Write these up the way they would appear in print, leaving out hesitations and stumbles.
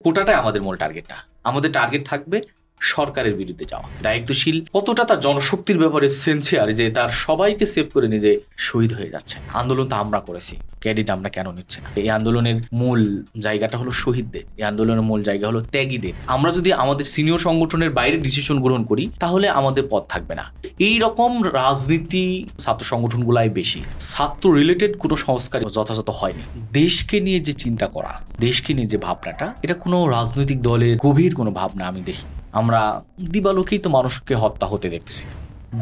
কোটাটাই আমাদের মূল টার্গেট না। আমাদের টার্গেট থাকবে সরকারের বিরুদ্ধে যাওয়া। দায়িত্বশীল কতটা তার জনশক্তির ব্যাপারে সেন্সিয়ার যে তার সবাইকে সেভ করে নিজে শহীদ হয়ে যাচ্ছে। আন্দোলন তো আমরা করেছি, ক্রেডিট আমরা কেন নিচ্ছি না? এই আন্দোলনের মূল জায়গাটা হলো শহীদদের, এই আন্দোলনের মূল জায়গা হলো ত্যাগীদের। আমরা যদি আমাদের সিনিয়র সংগঠনের বাইরে ডিসিশন গ্রহণ করি তাহলে আমাদের পথ থাকবে না। এই রকম রাজনীতি ছাত্র সংগঠনগুলাই বেশি। ছাত্র রিলেটেড কোনো সংস্কার যথাযথ হয়নি। দেশকে নিয়ে যে চিন্তা করা, দেশকে নিয়ে যে ভাবনাটা, এটা কোনো রাজনৈতিক দলের গভীর কোনো ভাবনা আমি দেখি। আমরা দিবালোকেই তো মানুষকে হত্যা হতে দেখছি।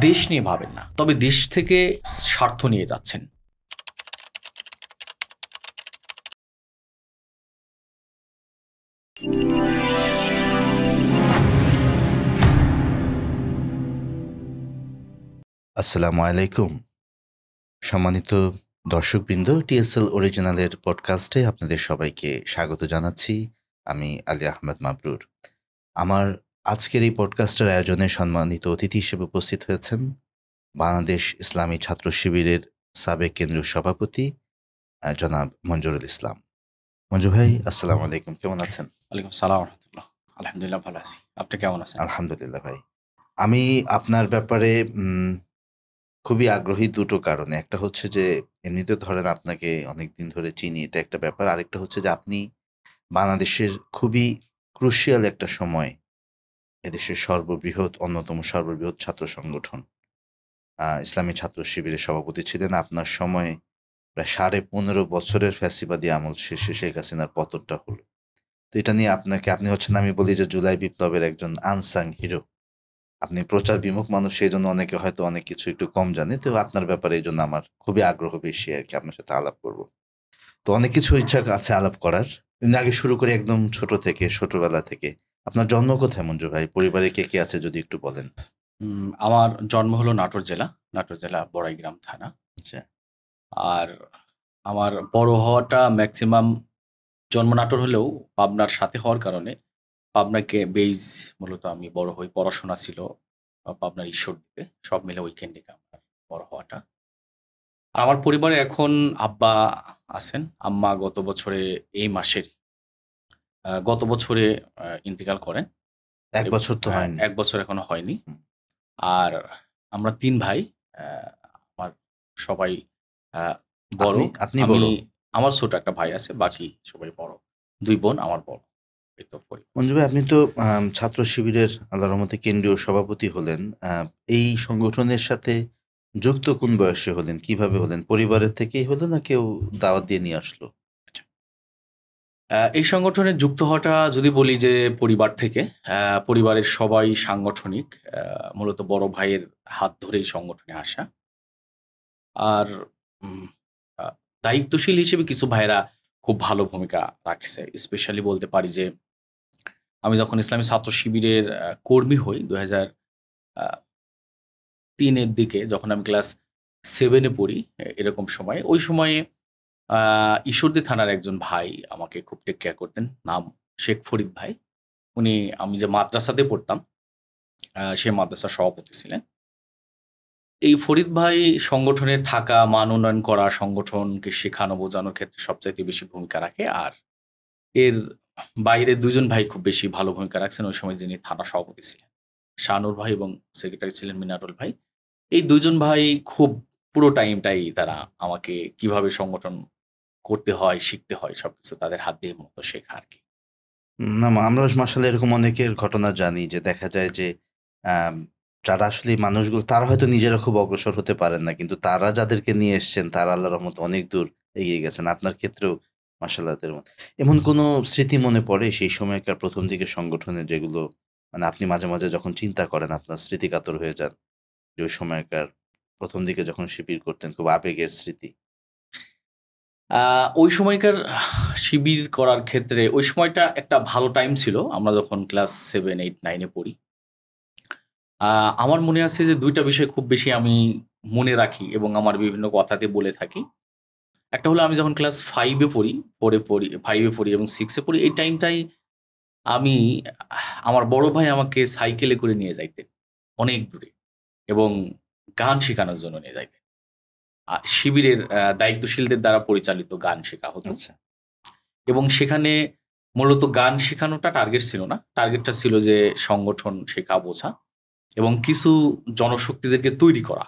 দেশ নিয়ে ভাবেন না, তবে দেশ থেকে স্বার্থ নিয়ে যাচ্ছেন। আসসালামু আলাইকুম। সম্মানিত দর্শকবৃন্দ, টিএসএল অরিজিনালের পডকাস্টে আপনাদের সবাইকে স্বাগত জানাচ্ছি। আমি আলী আহমেদ মাবরুর। আমার আজকের এই পডকাস্টের আয়োজনে সম্মানিত অতিথি হিসেবে উপস্থিত হয়েছেন বাংলাদেশ ইসলামী ছাত্র শিবিরের সাবেক কেন্দ্রীয় সভাপতি জনাব মঞ্জুরুল ইসলাম। মঞ্জু ভাই, আসসালামু আলাইকুম, কেমন আছেন? ওয়ালাইকুম সালাম রাহমাতুল্লাহ। আলহামদুলিল্লাহ ভালো আছি, আপনি কেমন আছেন? আলহামদুলিল্লাহ ভাই। আমি আপনার ব্যাপারে খুবই আগ্রহী দুটো কারণে। একটা হচ্ছে যে এমনিতে ধরেন আপনাকে অনেকদিন ধরে চিনি, এটা একটা ব্যাপার। আরেকটা হচ্ছে যে আপনি বাংলাদেশের খুবই ক্রুশিয়াল একটা সময় এদেশের অন্যতম সর্ববৃহৎ ছাত্র সংগঠন ইসলামী ছাত্র শিবিরের সভাপতি ছিলেন। আপনার সময়ে প্রায় 15.5 বছরের ফ্যাসিবাদী আমল শেষে শেখ হাসিনার পতনটা হলো। তো এটা নিয়ে আপনি হচ্ছেন, আমি বলি যে জুলাই বিপ্লবের একজন আনসাং হিরো। আপনি প্রচার বিমুখ মানুষ, সেই জন্য অনেকে হয়তো অনেক কিছু একটু কম জানে। তো আপনার ব্যাপারে এই জন্য আমার খুবই আগ্রহ বেশি আর কি, আপনার সাথে আলাপ করব। তো অনেক কিছু ইচ্ছা আছে আলাপ করার। কিন্তু আগে শুরু করি একদম ছোটবেলা থেকে। আপনার জন্ম কোথায় মঞ্জু ভাই? পরিবারে কে কে আছে যদি একটু বলেন। আমার জন্ম হলো নাটোর জেলা বড়াইগ্রাম থানা। আচ্ছা। আর আমার বড় হওয়াটা ম্যাক্সিমাম জন্ম নাটোর হলেও পাবনার সাথে হওয়ার কারণে পাবনাকে বেইজ মূলত আমি বড় হই। পড়াশোনা ছিল পাবনার ঈশ্বরদীতে। সব মিলে ওইখান থেকে আমার বড় হওয়াটা। আর আমার পরিবারে এখন আব্বা আছেন। আম্মা গত বছরে ইন্তেকাল করেন। 1 বছর তো হয়নি। ১ বছর এখনো হয়নি। হুম। আর আমরা ৩ ভাই। আমার সবাই বড়। আপনি আমি বড়? আমার ছোট একটা ভাই আছে, বাকি সবাই বড়। ২ বোন, আমার বড়। এই তো পরিবার। মঞ্জু ভাই, আপনি তো ছাত্র শিবিরের আল্লাহর রহমতে কেন্দ্রীয় সভাপতি হলেন। এই সংগঠনের সাথে যুক্ত কোন বয়সে হলেন? কিভাবে হলেন? পরিবারের থেকেই হলো না কেউ দাওয়াত দিয়ে নিয়ে আসলো? এই সংগঠনে যুক্ত হওয়াটা যদি বলি যে পরিবার থেকে, পরিবারের সবাই সাংগঠনিক। মূলত বড় ভাইয়ের হাত ধরেই সংগঠনে আসা। আর উম আ দায়িত্বশীল হিসেবে কিছু ভাইয়েরা খুব ভালো ভূমিকা রাখছে। স্পেশালি বলতে পারি যে আমি যখন ইসলামী ছাত্র শিবিরের কর্মী হই ২০০৩ এর দিকে, যখন আমি ক্লাস 7 এ পড়ি, এরকম সময়ে। ওই সময়ে আ ঈশ্বরদী থানার একজন ভাই আমাকে খুব টেক কেয়ার করতেন। নাম শেখ ফরিদ ভাই। আমি যে মাদ্রাসাতে পড়তাম, সে মাদ্রাসার সভাপতি ছিলেন। এই ফরিদ ভাই সংগঠনে থাকা, মান উন্নয়ন করা, সংগঠনকে শেখানো বোঝানোর ক্ষেত্রে সবচাইতে বেশি ভূমিকা রাখে। আর এর বাইরে ২ জন ভাই খুব বেশি ভালো ভূমিকা রাখছেন ওই সময়, যিনি থানা সভাপতি ছিলেন। শাহনূর ভাই এবং সেক্রেটারি ছিলেন মিনারুল ভাই। এই ২ জন ভাই খুব পুরো টাইমটাই তারা আমাকে কিভাবে সংগঠন করতে হয়, শিখতে হয় সবকিছু তাদের হাত দিয়ে মূলত শেখা আরকি। না, আমরা মাশাআল্লাহ এরকম অনেকের ঘটনা জানি যে দেখা যায় যে আম যারা আসলে এই মানুষগুলো তারা হয়তো নিজেরা খুব অগ্রসর হতে পারেন না। কিন্তু তারা যাদেরকে নিয়ে এসছেন তারা আল্লাহর রহমতে অনেক দূর এগিয়ে গেছেন। আপনার ক্ষেত্রেও মাশাআল্লাহ এমন কোনো স্মৃতি মনে পড়ে সেই সময়কার ১ম দিকের সংগঠনের, যেগুলো মানে আপনি মাঝে, মাঝে যখন চিন্তা করেন আপনার স্মৃতিকাতর হয়ে যান? যে ওই সময়কার ১ম দিকে যখন শিবির করতেন, খুব আবেগের স্মৃতি? আ ওই সময়কার শিবির করার ক্ষেত্রে ওই সময়টা একটা ভালো টাইম ছিল। আমরা যখন ক্লাস 7, 8, 9 এ পড়ি। আ আমার মনে আছে যে ২ টা বিষয় খুব বেশি আমি মনে রাখি এবং আমার বিভিন্ন কথাতে বলে থাকি। একটা হলো আমি যখন ক্লাস 5 এ পড়ি, 4 এ পড়ি, 5 এ পড়ি এবং 6 এ পড়ি, এই টাইমটাই আমি আমার বড় ভাই আমাকে সাইকেলে করে নিয়ে যাইতেন অনেক দূরে এবং গান শেখানোর জন্য নিয়ে যাইতেন। শিবিরের দায়িত্বশীলদের দ্বারা পরিচালিত গান শেখা হতো। আচ্ছা। এবং সেখানে মূলত গান শেখানোটা টার্গেট ছিল না, টার্গেটটা ছিল যে সংগঠন শেখা বোঝা এবং কিছু জনশক্তিদেরকে তৈরি করা।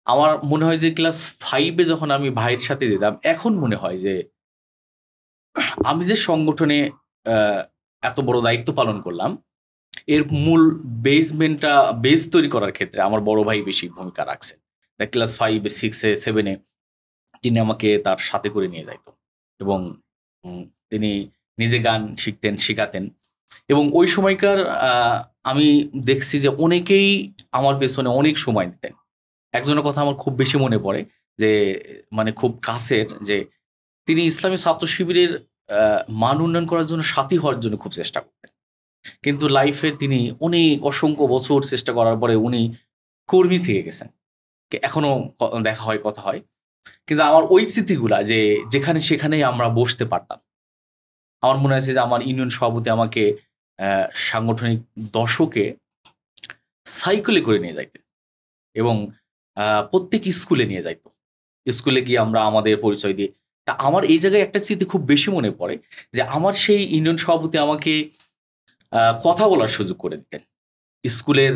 আমার মনে হয় যে ক্লাস 5-এ যখন আমি ভাইয়ের সাথে যেতাম, এখন মনে হয় যে আমি যে সংগঠনে এত বড় দায়িত্ব পালন করলাম, এর মূল বেস তৈরি করার ক্ষেত্রে আমার বড় ভাই বেশি ভূমিকা রাখছেন। ক্লাস 5-এ, 6-এ, 7-এ তিনি আমাকে তার সাথে করে নিয়ে যাইত এবং তিনি নিজে গান শিখতেন, শেখাতেন এবং ওই সময়কার আমি দেখছি যে অনেকেই আমার পেছনে অনেক সময় দিতেন। একজনের কথা আমার খুব বেশি মনে পড়ে, যে মানে খুব কাছের, যে তিনি ইসলামী ছাত্র শিবিরের মান উন্নয়ন করার জন্য সাথী হওয়ার জন্য খুব চেষ্টা করতেন, কিন্তু লাইফে তিনি অনেক অসংখ্য বছর চেষ্টা করার পরে উনি কর্মী থেকে গেছেন। এখনো দেখা হয়, কথা হয়, কিন্তু আমার ওই স্মৃতিগুলা যে যেখানে সেখানেই আমরা বসতে পারতাম। আমার মনে আছে যে আমার ইউনিয়ন সভাপতি আমাকে সাংগঠনিক দশকে সাইকেলে করে নিয়ে যাইতেন এবং প্রত্যেক স্কুলে নিয়ে যাইত। স্কুলে গিয়ে আমরা আমাদের পরিচয় দিয়ে, তা আমার এই জায়গায় একটা স্মৃতি খুব বেশি মনে পড়ে, যে আমার সেই ইউনিয়ন সভাপতি আমাকে কথা বলার সুযোগ করে দিতেন, স্কুলের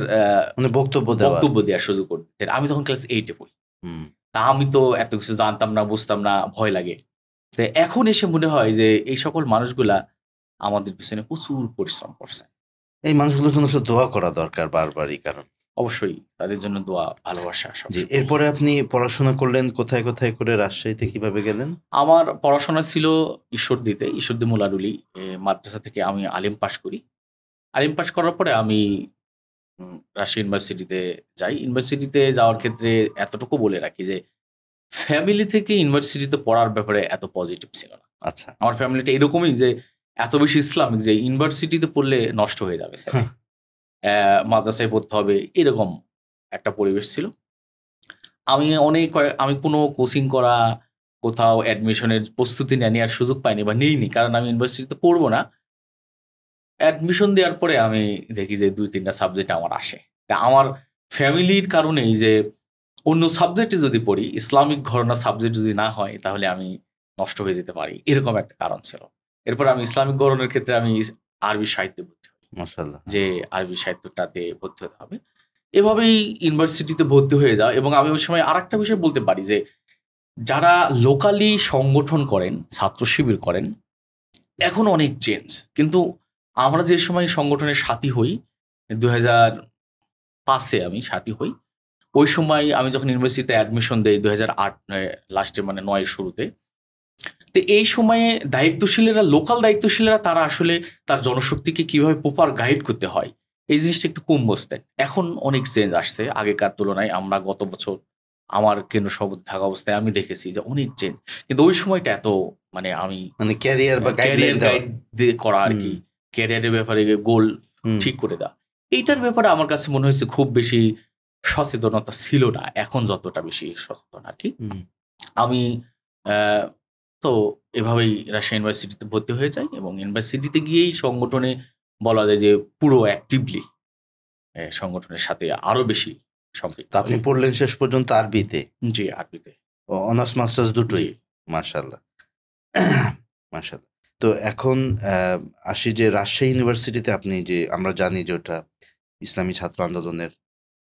মানে বক্তব্য দেওয়ার সুযোগ করে দিতেন। আমি তখন ক্লাস 8-এ পড়ি। তা আমি তো এত কিছু জানতাম না, বুঝতাম না, ভয় লাগে। এখন এসে মনে হয় যে এই সকল মানুষগুলা আমাদের পিছনে প্রচুর পরিশ্রম করছে। এই মানুষগুলোর জন্য দোয়া করা দরকার বারবারই, কারণ অবশ্যই তাদের জন্য দোয়া, ভালোবাসা সব। এরপরে আপনি পড়াশোনা করলেন কোথায় কোথায় করে? রাজশাহীতে কিভাবে গেলেন? আমার পড়াশোনা ছিল ঈশ্বরদীতে, ঈশ্বরদী মোলারুলি মাদ্রাসা থেকে আমি আলিম পাশ করি। আলিম পাশ করার পরে আমি রাজশাহী ইউনিভার্সিটিতে যাই। ইউনিভার্সিটিতে যাওয়ার ক্ষেত্রে এতটুকু বলে রাখি যে ফ্যামিলি থেকে ইউনিভার্সিটিতে পড়ার ব্যাপারে এত পজিটিভ ছিল না। আচ্ছা, আমার ফ্যামিলিটা এরকমই যে এত বেশি ইসলামিক যে ইউনিভার্সিটিতে পড়লে নষ্ট হয়ে যাবে, মাদ্রাসায় পড়তে হবে, এরকম একটা পরিবেশ ছিল। আমি কোনো কোচিং করা, কোথাও অ্যাডমিশনের প্রস্তুতি নেওয়ার সুযোগ পাইনি বা নেইনি, কারণ আমি ইউনিভার্সিটিতে পড়বো না। অ্যাডমিশন দেওয়ার পরে আমি দেখি যে 2-3টা সাবজেক্ট আমার আসে। তা আমার ফ্যামিলির কারণেই যে অন্য সাবজেক্টে যদি পড়ি, ইসলামিক ঘরানার সাবজেক্ট যদি না হয় তাহলে আমি নষ্ট হয়ে যেতে পারি, এরকম একটা কারণ ছিল। এরপর আমি ইসলামিক ঘরানার ক্ষেত্রে আমি আরবি সাহিত্যে ভর্তি হই, মাশাআল্লাহ, যে আরবি সাহিত্যটাতে ভর্তি হতে হবে। এভাবেই ইউনিভার্সিটিতে ভর্তি হয়ে যাও। এবং আমি ওই সময় আরেকটা বিষয় বলতে পারি যে যারা লোকালি সংগঠন করেন, ছাত্র শিবির করেন, এখন অনেক চেঞ্জ। কিন্তু আমরা যে সময় সংগঠনের সাথী হই, 2005-এ আমি সাথী হই। ওই সময় আমি যখন ইউনিভার্সিটিতে অ্যাডমিশন দেই 2008 লাস্টে, মানে 9-এর শুরুতে। তো এই সময়ে লোকাল দায়িত্বশীলেরা তারা আসলে তার জনশক্তিকে কিভাবে প্রপার গাইড করতে হয়, এই জিনিসটা একটু কম বুঝতেন। এখন অনেক চেঞ্জ আসছে আগেকার তুলনায়। আমরা গত বছর আমার কেন্দ্র সভাপতি থাকা অবস্থায় আমি দেখেছি যে অনেক চেঞ্জ। কিন্তু ওই সময়টা এত আমি ক্যারিয়ার বা গাইড করা আর কি, ক্যারিয়ারের ব্যাপারে গোল ঠিক করে দেওয়া, এইটার ব্যাপারে আমার কাছে মনে হয়েছে খুব বেশি সচেতনতা ছিল না, এখন যতটা বেশি সচেতন আর কি। আমি তো এভাবেই রাজশাহী ইউনিভার্সিটিতে ভর্তি হয়ে যাই এবং ইউনিভার্সিটিতে গিয়েই সংগঠনে বলা যায় যে পুরো অ্যাক্টিভলি সংগঠনের সাথে আরো বেশি সম্পৃক্ত। আপনি পড়লেন শেষ পর্যন্ত আরবিতে? জি, আরবিতে। অনার্স মাস্টার্স দুটোই? মাশাআল্লাহ, মাশাআল্লাহ। তো এখন আসি যে রাজশাহী ইউনিভার্সিটিতে আপনি, যে আমরা জানি যে ওটা ইসলামী ছাত্র আন্দোলনের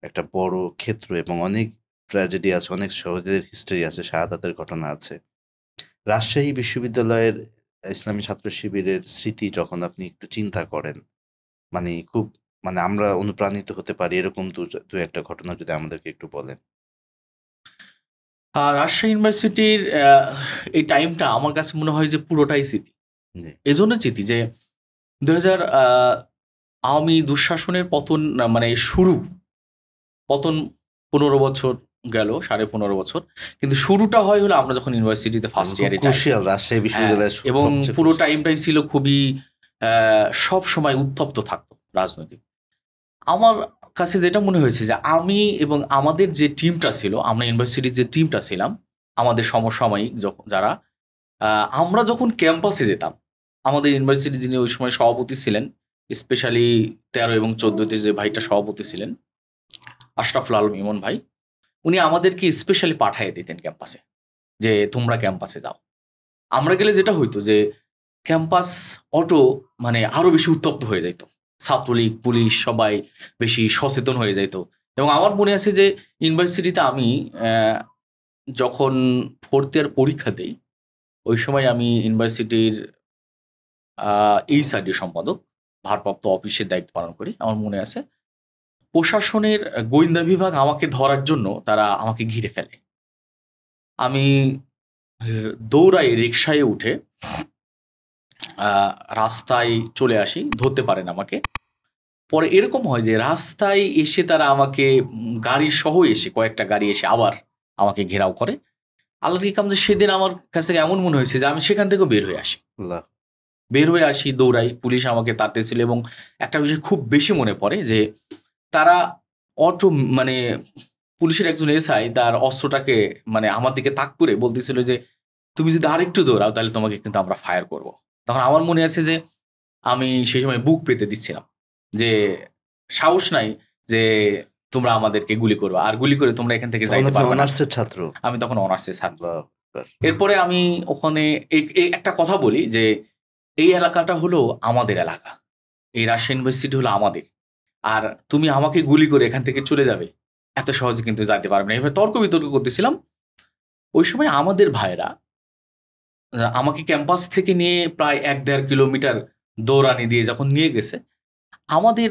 একটা বড় ক্ষেত্র এবং অনেক ট্র্যাজেডি আছে, অনেক শহীদের হিস্ট্রি আছে, শাহাদাতের ঘটনা আছে। রাজশাহী বিশ্ববিদ্যালয়ের ইসলামী ছাত্র শিবিরের স্মৃতি যখন আপনি একটু চিন্তা করেন, খুব আমরা অনুপ্রাণিত হতে পারি এরকম দু একটা ঘটনা যদি আমাদেরকে একটু বলেন। রাজশাহী ইউনিভার্সিটির এই টাইমটা আমার কাছে মনে হয় যে পুরোটাই স্মৃতি। এজন্য স্মৃতি যে 2000 আওয়ামী দুঃশাসনের পতন, পতন 15 বছর গেল, 15.5 বছর, কিন্তু শুরুটা হলো আমরা যখন ইউনিভার্সিটিতে ফার্স্ট ইয়ারে যাই। রাজশাহী বিশ্ববিদ্যালয় এবং পুরো টাইমটাই ছিল খুবই সব সময় উত্তপ্ত থাকতো রাজনৈতিক। আমার কাছে যেটা মনে হয়েছে যে আমি এবং আমাদের যে টিমটা ছিল, আমরা ইউনিভার্সিটির যে টিমটা ছিলাম, আমাদের সমসাময়িক যারা, আমরা যখন ক্যাম্পাসে যেতাম, আমাদের ইউনিভার্সিটি যিনি ওই সময় সভাপতি ছিলেন, স্পেশালি 13 এবং 14-তে যে ভাইটা সভাপতি ছিলেন, আশরাফুল আলম ইমন ভাই, উনি আমাদেরকে স্পেশালি পাঠিয়ে দিতেন ক্যাম্পাসে, যে তোমরা ক্যাম্পাসে যাও। আমরা গেলে যেটা হইতো যে ক্যাম্পাস অটো মানে আরো বেশি উত্তপ্ত হয়ে যেত। ছাত্রলীগ, পুলিশ সবাই বেশি সচেতন হয়ে যেত। এবং আমার মনে আছে যে ইউনিভার্সিটিতে আমি যখন 4th ইয়ার পরীক্ষা দেই, ওই সময় আমি ইউনিভার্সিটির এইচআরডি সম্পাদক, ভারপ্রাপ্ত অফিসের দায়িত্ব পালন করি। আমার মনে আছে প্রশাসনের গোয়েন্দা বিভাগ আমাকে ধরার জন্য তারা আমাকে ঘিরে ফেলে। আমি দৌড়াই রিকশায় উঠে রাস্তায় চলে আসি, ধরতে পারেন আমাকে। পরে এরকম হয় যে রাস্তায় এসে তারা আমাকে গাড়ি সহ এসে কয়েকটা গাড়ি এসে আবার আমাকে ঘেরাও করে। আল্লাহর কি কাম যে সেদিন আমার কাছে এমন মনে হয়েছে যে আমি সেখান থেকেও বের হয়ে আসি। আল্লাহ। বের হয়ে আসি, দৌড়াই, পুলিশ আমাকে তাড়তেছিল। এবং একটা বিষয় খুব বেশি মনে পড়ে যে তারা অটো মানে পুলিশের একজন এসআই তার অস্ত্রটাকে মানে আমার দিকে তাক করে বলতেছিল যে তুমি যদি আরেকটু দৌড়াও তাহলে তোমাকে কিন্তু আমরা ফায়ার করব। তখন আমার মনে আছে যে আমি সেই সময় বুক পেতে দিচ্ছিলাম যে সাহস নাই যে তোমরা আমাদেরকে গুলি করবে, আর গুলি করে তোমরা এখান থেকে যাইতে পারবে না। অনার্সের ছাত্র? আমি তখন অনার্সের ছাত্র। আল্লাহ আকবার। এরপরে আমি ওখানে একটা কথা বলি যে এই এলাকাটা হলো আমাদের এলাকা, এই রাজশাহী ইউনিভার্সিটি হলো আমাদের, আর তুমি আমাকে গুলি করে এখান থেকে চলে যাবে, এত সহজে কিন্তু যাইতে পারবে না। এভাবে তর্ক বিতর্ক করতেছিলাম। ওই সময় আমাদের ভাইরা আমাকে ক্যাম্পাস থেকে নিয়ে প্রায় 1-1.5 কিলোমিটার দৌড়ানি দিয়ে যখন নিয়ে গেছে, আমাদের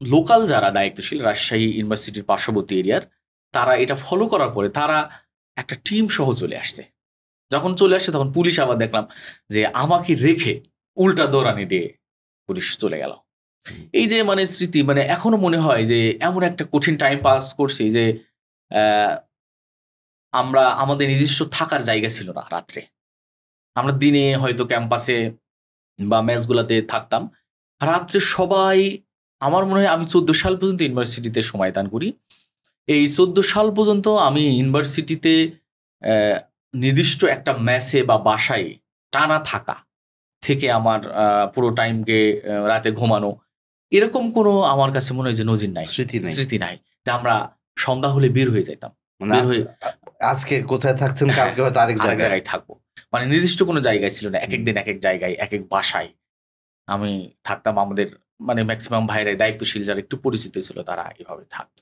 লোকাল যারা দায়িত্বশীল রাজশাহী ইউনিভার্সিটির পার্শ্ববর্তী এরিয়ার, তারা এটা ফলো করার পরে তারা একটা টিম সহ চলে আসছে। যখন চলে আসছে তখন পুলিশ আবার দেখলাম যে আমাকে রেখে উল্টা দৌড়ানি দিয়ে পুলিশ চলে গেল। এই যে মানে স্মৃতি, মানে এখনো মনে হয় যে এমন একটা কঠিন টাইম পাস করছি যে আমরা আমাদের নিজস্ব থাকার জায়গা ছিল না রাত্রে। আমরা দিনে হয়তো ক্যাম্পাসে বা মেসগুলাতে থাকতাম, রাত্রে সবাই, আমার মনে হয় আমি 14 সাল পর্যন্ত ইউনিভার্সিটিতে সময় দান করি। এই 14 সাল পর্যন্ত আমি ইউনিভার্সিটিতে নির্দিষ্ট একটা মেসে বা বাসায় টানা থাকা থেকে আমার পুরো টাইমকে রাতে ঘুমানো, এরকম কোনো আমার কাছে মনে হয় যে নজির নাই, স্মৃতি নাই যে আমরা সন্ধ্যা হলে বের হয়ে যেতাম। বের হয়ে আজকে কোথায় থাকছেন, কালকে হয়তো আরেক জায়গায় থাকবো, মানে নির্দিষ্ট কোনো জায়গায় ছিল না। এক এক দিন এক এক জায়গায়, এক এক বাসায় আমি থাকতাম। আমাদের মানে ম্যাক্সিমাম ভাইরাই দায়িত্বশীল যারা একটু পরিচিত ছিল তারা এভাবে থাকতো।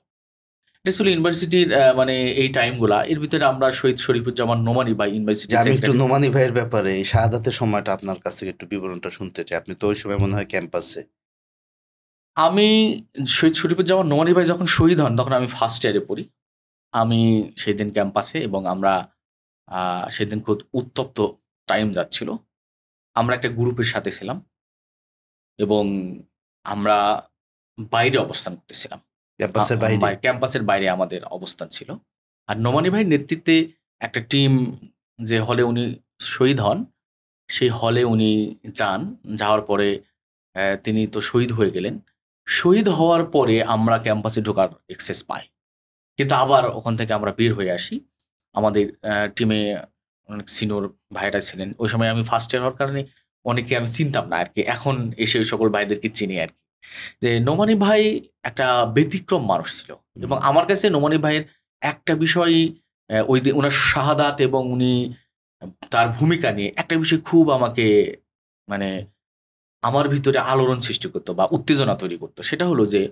এটা ছিল ইউনিভার্সিটির মানে এই টাইমগুলা। এর ভিতরে আমরা শহীদ শরীফুজ্জামান নোমানী ভাই ইউনিভার্সিটি, আমি একটু নোমানী ভাইয়ের ব্যাপারে এই শাহাদাতের সময়টা আপনার কাছ থেকে একটু বিবরণটা শুনতে চাই। আপনি তো ওই সময় মনে হয় ক্যাম্পাসে। আমি শহীদ শরীফুজ্জামান নোমানী ভাই যখন শহীদ হন তখন আমি ফার্স্ট ইয়ারে পড়ি। আমি সেই দিন ক্যাম্পাসে, এবং আমরা সেদিন খুব উত্তপ্ত টাইম যাচ্ছিল। আমরা একটা গ্রুপের সাথে ছিলাম এবং আমরা বাইরে অবস্থান করতেছিলাম। ক্যাম্পাসের বাইরে আমাদের অবস্থান ছিল। আর নোমানী ভাইয়ের নেতৃত্বে একটা টিম, যে হলে উনি শহীদ হন সেই হলে উনি যান। যাওয়ার পরে তিনি তো শহীদ হয়ে গেলেন। শহীদ হওয়ার পরে আমরা ক্যাম্পাসে ঢোকার অ্যাক্সেস পাই, কিন্তু আবার ওখান থেকে আমরা বের হয়ে আসি। আমাদের টিমে অনেক সিনিয়র ভাইরা ছিলেন। ওই সময় আমি ফার্স্ট ইয়ার হওয়ার কারণে অনেকে আমি চিনতাম না আর কি। এখন এসে ওই সকল ভাইদেরকে চিনি আর কি। যে নোমানী ভাই একটা ব্যতিক্রম মানুষ ছিল, এবং আমার কাছে নোমানী ভাইয়ের একটা বিষয়, ওই দিন ওনার শাহাদাত এবং উনি তার ভূমিকা নিয়ে একটা বিষয় খুব আমাকে মানে আমার ভিতরে আলোড়ন সৃষ্টি করতো বা উত্তেজনা তৈরি করতো। সেটা হলো যে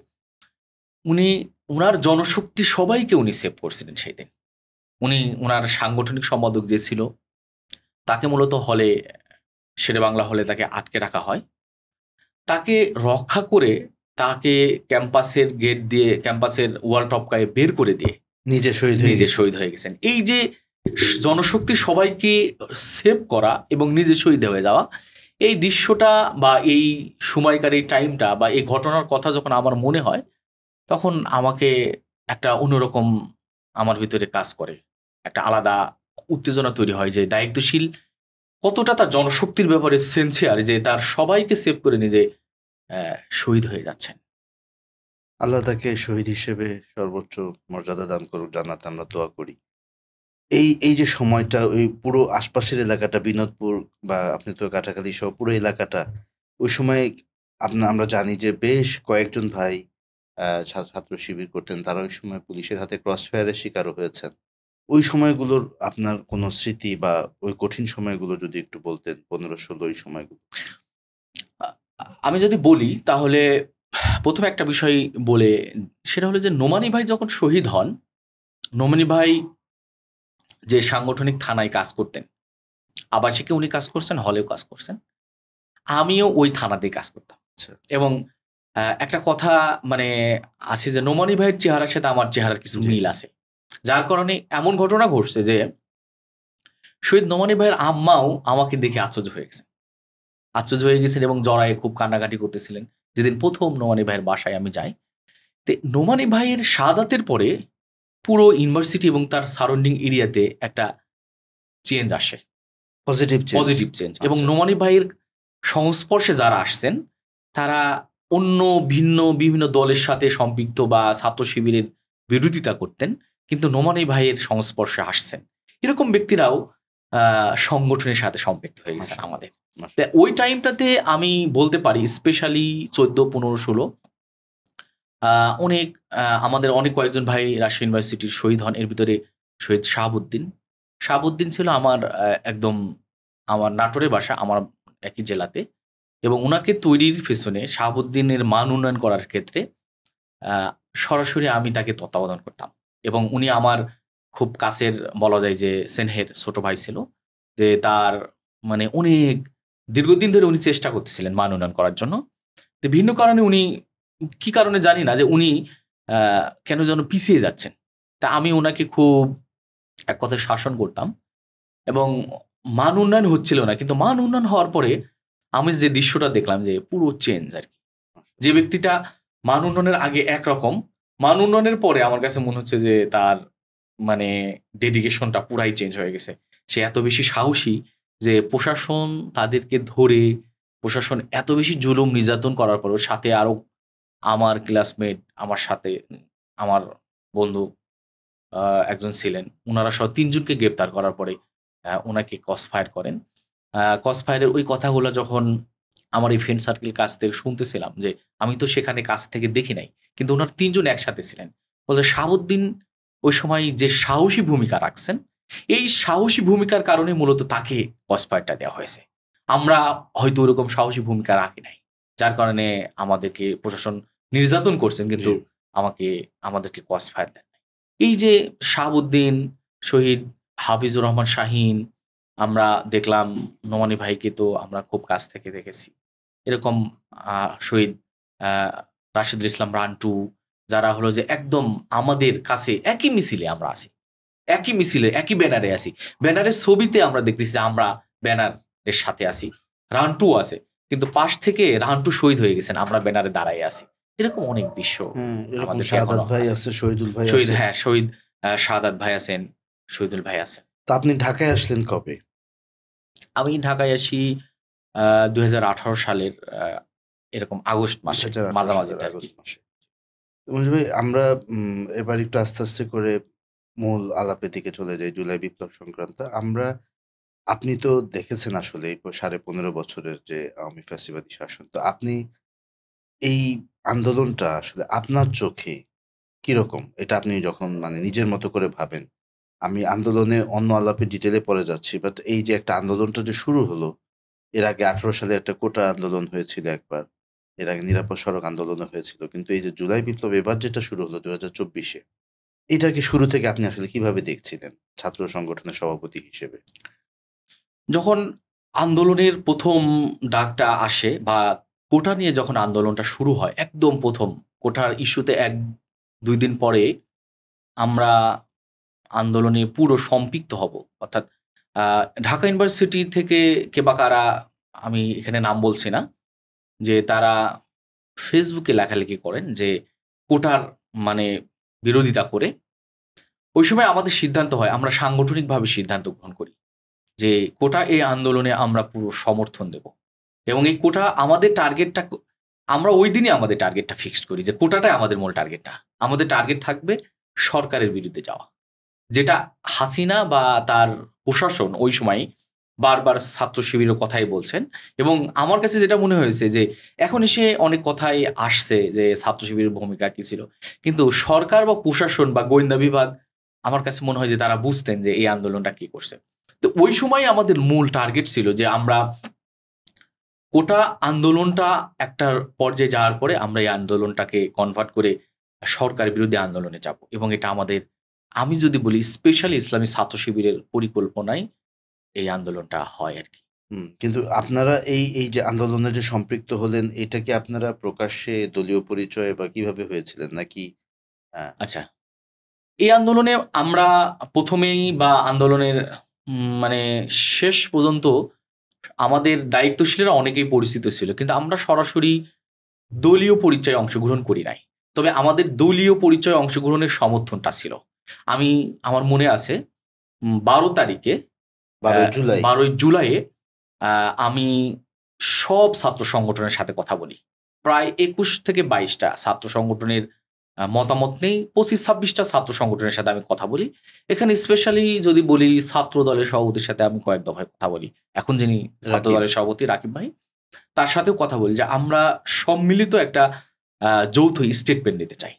উনি ওনার জনশক্তি সবাইকে উনি সেভ করছিলেন সেই দিন। উনি ওনার সাংগঠনিক সম্পাদক যে ছিল তাকে মূলত হলে, শেরে বাংলা হলে তাকে আটকে রাখা হয়। তাকে রক্ষা করে তাকে ক্যাম্পাসের গেট দিয়ে, ক্যাম্পাসের ওয়াল টপকায়ে বের করে দিয়ে নিজে শহীদ হয়ে গেছেন। এই যে জনশক্তি সবাইকে সেভ করা এবং নিজে শহীদ হয়ে যাওয়া, এই দৃশ্যটা বা এই সময়কার এই টাইমটা বা এই ঘটনার কথা যখন আমার মনে হয় তখন আমাকে একটা অন্যরকম আমার ভিতরে কাজ করে, একটা আলাদা উত্তেজনা তৈরি হয় যে দায়িত্বশীল কতটা তার জনশক্তির ব্যাপারে সিনসিয়ার, যে তার সবাইকে সেভ করে নিজে শহীদ হয়ে যাচ্ছেন। আল্লাহ তাকে শহীদ হিসেবে সর্বোচ্চ মর্যাদা দান করুক, জান্নাতে আমরা দোয়া করি। এই যে সময়টা, ওই পুরো আশপাশের এলাকাটা, বিনোদপুর বা আপনি তো কাটাখালী সহ পুরো এলাকাটা, ওই সময় আমরা জানি যে বেশ কয়েকজন ভাই ছাত্র শিবির করতেন, তারা ওই সময় পুলিশের হাতে ক্রস ফায়ারের শিকারও হয়েছেন। ওই সময়গুলোর আপনার কোনো স্মৃতি বা ওই কঠিন সময়গুলো যদি একটু বলতেন, 15-16 ওই সময়গুলো। আমি যদি বলি তাহলে প্রথমে একটা বিষয় বলে, সেটা হলো যে নোমানী ভাই যখন শহীদ হন, নোমানী ভাই যে সাংগঠনিক থানায় কাজ করতেন, আবাসিকে উনি কাজ করছেন, হলেও কাজ করছেন, আমিও ওই থানাতেই কাজ করতাম। আচ্ছা। এবং একটা কথা মানে আছে যে নোমানী ভাইয়ের চেহারার সাথে আমার চেহারার কিছু জি। মিল আছে, যার কারণে এমন ঘটনা ঘটছে যে শহীদ নোমানী ভাইয়ের আম্মাও আমাকে দেখে আশ্চর্য হয়ে গেছেন এবং জড়ায়ে খুব কান্নাকাটি করতেছিলেন যেদিন প্রথম নোমানী ভাইয়ের বাসায় আমি যাই। তো নোমানী ভাইয়ের শাহাদাতের পরে পুরো ইউনিভার্সিটি এবং তার সারাউন্ডিং এরিয়াতে একটা চেঞ্জ আসে, পজিটিভ চেঞ্জ। এবং আচ্ছা। নোমানী ভাইয়ের সংস্পর্শে যারা আসছেন তারা অন্য বিভিন্ন দলের সাথে সম্পৃক্ত বা ছাত্র শিবিরের বিরোধিতা করতেন, কিন্তু নোমানী ভাইয়ের সংস্পর্শে আসছেন এরকম ব্যক্তিরাও সংগঠনের সাথে সম্পৃক্ত হয়ে গেছেন আমাদের। তা ওই টাইমটাতে আমি বলতে পারি স্পেশালি 14, 15, 16 অনেক আমাদের অনেক কয়েকজন ভাই রাজশাহী ইউনিভার্সিটির শহীদ হন। এর ভিতরে শহীদ শাহাবুদ্দিন ছিল আমার একদম আমার নাটোরে বাসা, আমার একই জেলাতে। এবং উনাকে তৈরির পেছনে শাহাবুদ্দিনের মান উন্নয়ন করার ক্ষেত্রে সরাসরি আমি তাকে তত্ত্বাবধান করতাম। এবং উনি আমার খুব কাছের বলা যায় যে স্নেহের ছোট ভাই ছিল, যে তার মানে অনেক দীর্ঘদিন ধরে উনি চেষ্টা করতেছিলেন মান উন্নয়ন করার জন্য। তো ভিন্ন কারণে উনি কি কারণে জানি না যে উনি কেন যেন পিছিয়ে যাচ্ছেন। তা আমি ওনাকে খুব এক কথায় শাসন করতাম এবং মান উন্নয়ন হচ্ছিল না, কিন্তু মান উন্নয়ন হওয়ার পরে আমি যে দৃশ্যটা দেখলাম যে পুরো চেঞ্জ আর কি। যে ব্যক্তিটা মান উন্নয়নের আগে একরকম, মান উন্নয়নের পরে আমার কাছে মনে হচ্ছে যে তার মানে ডেডিকেশনটা পুরাই চেঞ্জ হয়ে গেছে। সে এত বেশি সাহসী যে প্রশাসন তাদেরকে ধরে, প্রশাসন এত বেশি জুলুম নির্যাতন করার পরেও সাথে আরো আমার ক্লাসমেট, আমার সাথে আমার বন্ধু একজন ছিলেন, উনারা সহ ৩ জনকে গ্রেপ্তার করার পরে উনাকে ক্রসফায়ার করেন। ক্রসফায়ারের ওই কথাগুলো যখন আমার এই ফ্রেন্ড সার্কেল কাছ থেকে শুনতেছিলাম, যে আমি তো সেখানে কাছ থেকে দেখি নাই, কিন্তু ওনারা ৩ জন একসাথে ছিলেন। বলছে শাহাবুদ্দিন ওই সময় যে সাহসী ভূমিকা রাখছেন, এই সাহসী ভূমিকার কারণে মূলত তাকে ক্রসফায়ারটা দেওয়া হয়েছে। আমরা হয়তো ওরকম সাহসী ভূমিকা রাখি নাই, যার কারণে আমাদেরকে প্রশাসন নির্যাতন করছেন, কিন্তু আমাদেরকে ক্রসফায়ার দেন নাই। এই যে শাহাবুদ্দিন, শহীদ হাফিজুর রহমান শাহীন, আমরা দেখলাম নোমানী ভাইকে তো আমরা খুব কাছ থেকে দেখেছি। এরকম শহীদ আ রাশেদুল ইসলাম রান্টু, যারা হলো যে একদম আমাদের কাছে একই মিছিলে আমরা আছি। একই মিছিলে, একই ব্যানারে আছি। ব্যানারের ছবিতে আমরা দেখতেছি যে আমরা ব্যানারের সাথে আছি। রান্টুও আছে। কিন্তু পাশ থেকে রান্টু শহীদ হয়ে গেছেন, আমরা ব্যানারে দাঁড়ায় আছি। এরকম অনেক দৃশ্য এরকম আমাদেরকে শাহাদাত এখনো ভাই আছে। আছে, শহীদুল ভাই শহীদ, আছে। হ্যাঁ, শহীদ শাহাদাত ভাই আছেন, শহীদুল ভাই আছেন। তো আপনি ঢাকায় আসলেন কবে? আমি ঢাকায় আসি ২০১৮ সালের এরকম আগস্ট মাসে, 2018 মাঝামাঝিতে সালের আরকি। আগস্ট মাসে। মঞ্জু ভাই, আমরা এবার একটু আস্তে, আস্তে করে মূল আলাপের দিকে চলে যাই, জুলাই বিপ্লব সংক্রান্ত। আপনি তো দেখেছেন আসলে এই 15.5 বছরের যে আওয়ামী ফ্যাসিবাদী শাসন। তো আপনি এই আন্দোলনটা আসলে আপনার চোখে কিরকম? এটা আপনি যখন মানে নিজের মতো করে ভাবেন। আমি আন্দোলনে অন্য আলাপে ডিটেইলে পরে যাচ্ছি। বাট এই যে একটা আন্দোলনটা যে শুরু হলো, এর আগে 18 সালে একটা কোটা আন্দোলন হয়েছিল একবার। এর আগে নিরাপদ সড়ক আন্দোলনও হয়েছিল। কিন্তু এই যে জুলাই বিপ্লব এবার যেটা শুরু হলো 2024 এ, এটাকে শুরু থেকে আপনি আসলে কিভাবে দেখছিলেন ছাত্র সংগঠনের সভাপতি হিসেবে? যখন আন্দোলনের ১ম ডাকটা আসে বা কোটা নিয়ে যখন আন্দোলনটা শুরু হয়, একদম ১ম কোটার ইস্যুতে ১-২ দিন পরে আমরা আন্দোলনে পুরো সম্পৃক্ত হব। অর্থাৎ আ ঢাকা ইউনিভার্সিটি থেকে কে বা কারা, আমি এখানে নাম বলছি না, যে তারা ফেসবুকে লেখালেখি করেন যে কোটার মানে বিরোধিতা করে। ওই সময় আমাদের সিদ্ধান্ত হয়, আমরা সাংগঠনিকভাবে সিদ্ধান্ত গ্রহণ করি যে কোটা এই আন্দোলনে আমরা পুরো সমর্থন দেব। এবং এই কোটা আমাদের টার্গেটটা, আমরা ওইদিনই আমাদের টার্গেটটা ফিক্সড করি যে কোটাটাই আমাদের মূল টার্গেট না। আমাদের টার্গেট থাকবে সরকারের বিরুদ্ধে যাওয়া। যেটা হাসিনা বা তার প্রশাসন ওই সময় বারবার ছাত্র শিবিরের কথাই বলছেন। এবং আমার কাছে যেটা মনে হয়েছে যে এখন এসে অনেক কথাই আসছে যে ছাত্র শিবিরের ভূমিকা কি ছিল। কিন্তু সরকার বা প্রশাসন বা গোয়েন্দা বিভাগ আমার কাছে মনে হয় যে তারা বুঝতেন যে এই আন্দোলনটা কি করছে। তো ওই সময় আমাদের মূল টার্গেট ছিল যে আমরা গোটা আন্দোলনটা একটা পর্যায়ে যাওয়ার পরে আমরা এই আন্দোলনটাকে কনভার্ট করে সরকার বিরোধী আন্দোলনে যাব, এবং এটা আমাদের, আমি যদি বলি স্পেশালি ইসলামী ছাত্র শিবিরের পরিকল্পনায় এই আন্দোলনটা হয় আর কি। কিন্তু আপনারা এই যে আন্দোলনে যে সম্পৃক্ত হলেন, এটা কি আপনারা প্রকাশ্যে দলীয় পরিচয় বা কিভাবে হয়েছিলেন নাকি? আচ্ছা, এই আন্দোলনে আমরা প্রথমেই বা আন্দোলনের মানে শেষ পর্যন্ত আমাদের দায়িত্বশীলরা অনেকেই পরিচিত ছিল, কিন্তু আমরা সরাসরি দলীয় পরিচয়ে অংশগ্রহণ করি নাই। তবে আমাদের দলীয় পরিচয়ে অংশগ্রহণের সমর্থনটা ছিল। আমার মনে আছে 12 তারিখে 12 জুলাই 12 জুলাইয়ে আমি সব ছাত্র সংগঠনের সাথে কথা বলি। প্রায় 21 থেকে 22টা ছাত্র সংগঠনের মতামত নেই, 25-26টা ছাত্র সংগঠনের সাথে আমি কথা বলি। এখানে স্পেশালি যদি বলি ছাত্র দলের সভাপতির সাথে আমি কয়েক দফায় কথা বলি, এখন যিনি ছাত্র দলের সভাপতি রাকিব ভাই, তার সাথেও কথা বলি যে আমরা সম্মিলিত একটা যৌথ স্টেটমেন্ট দিতে চাই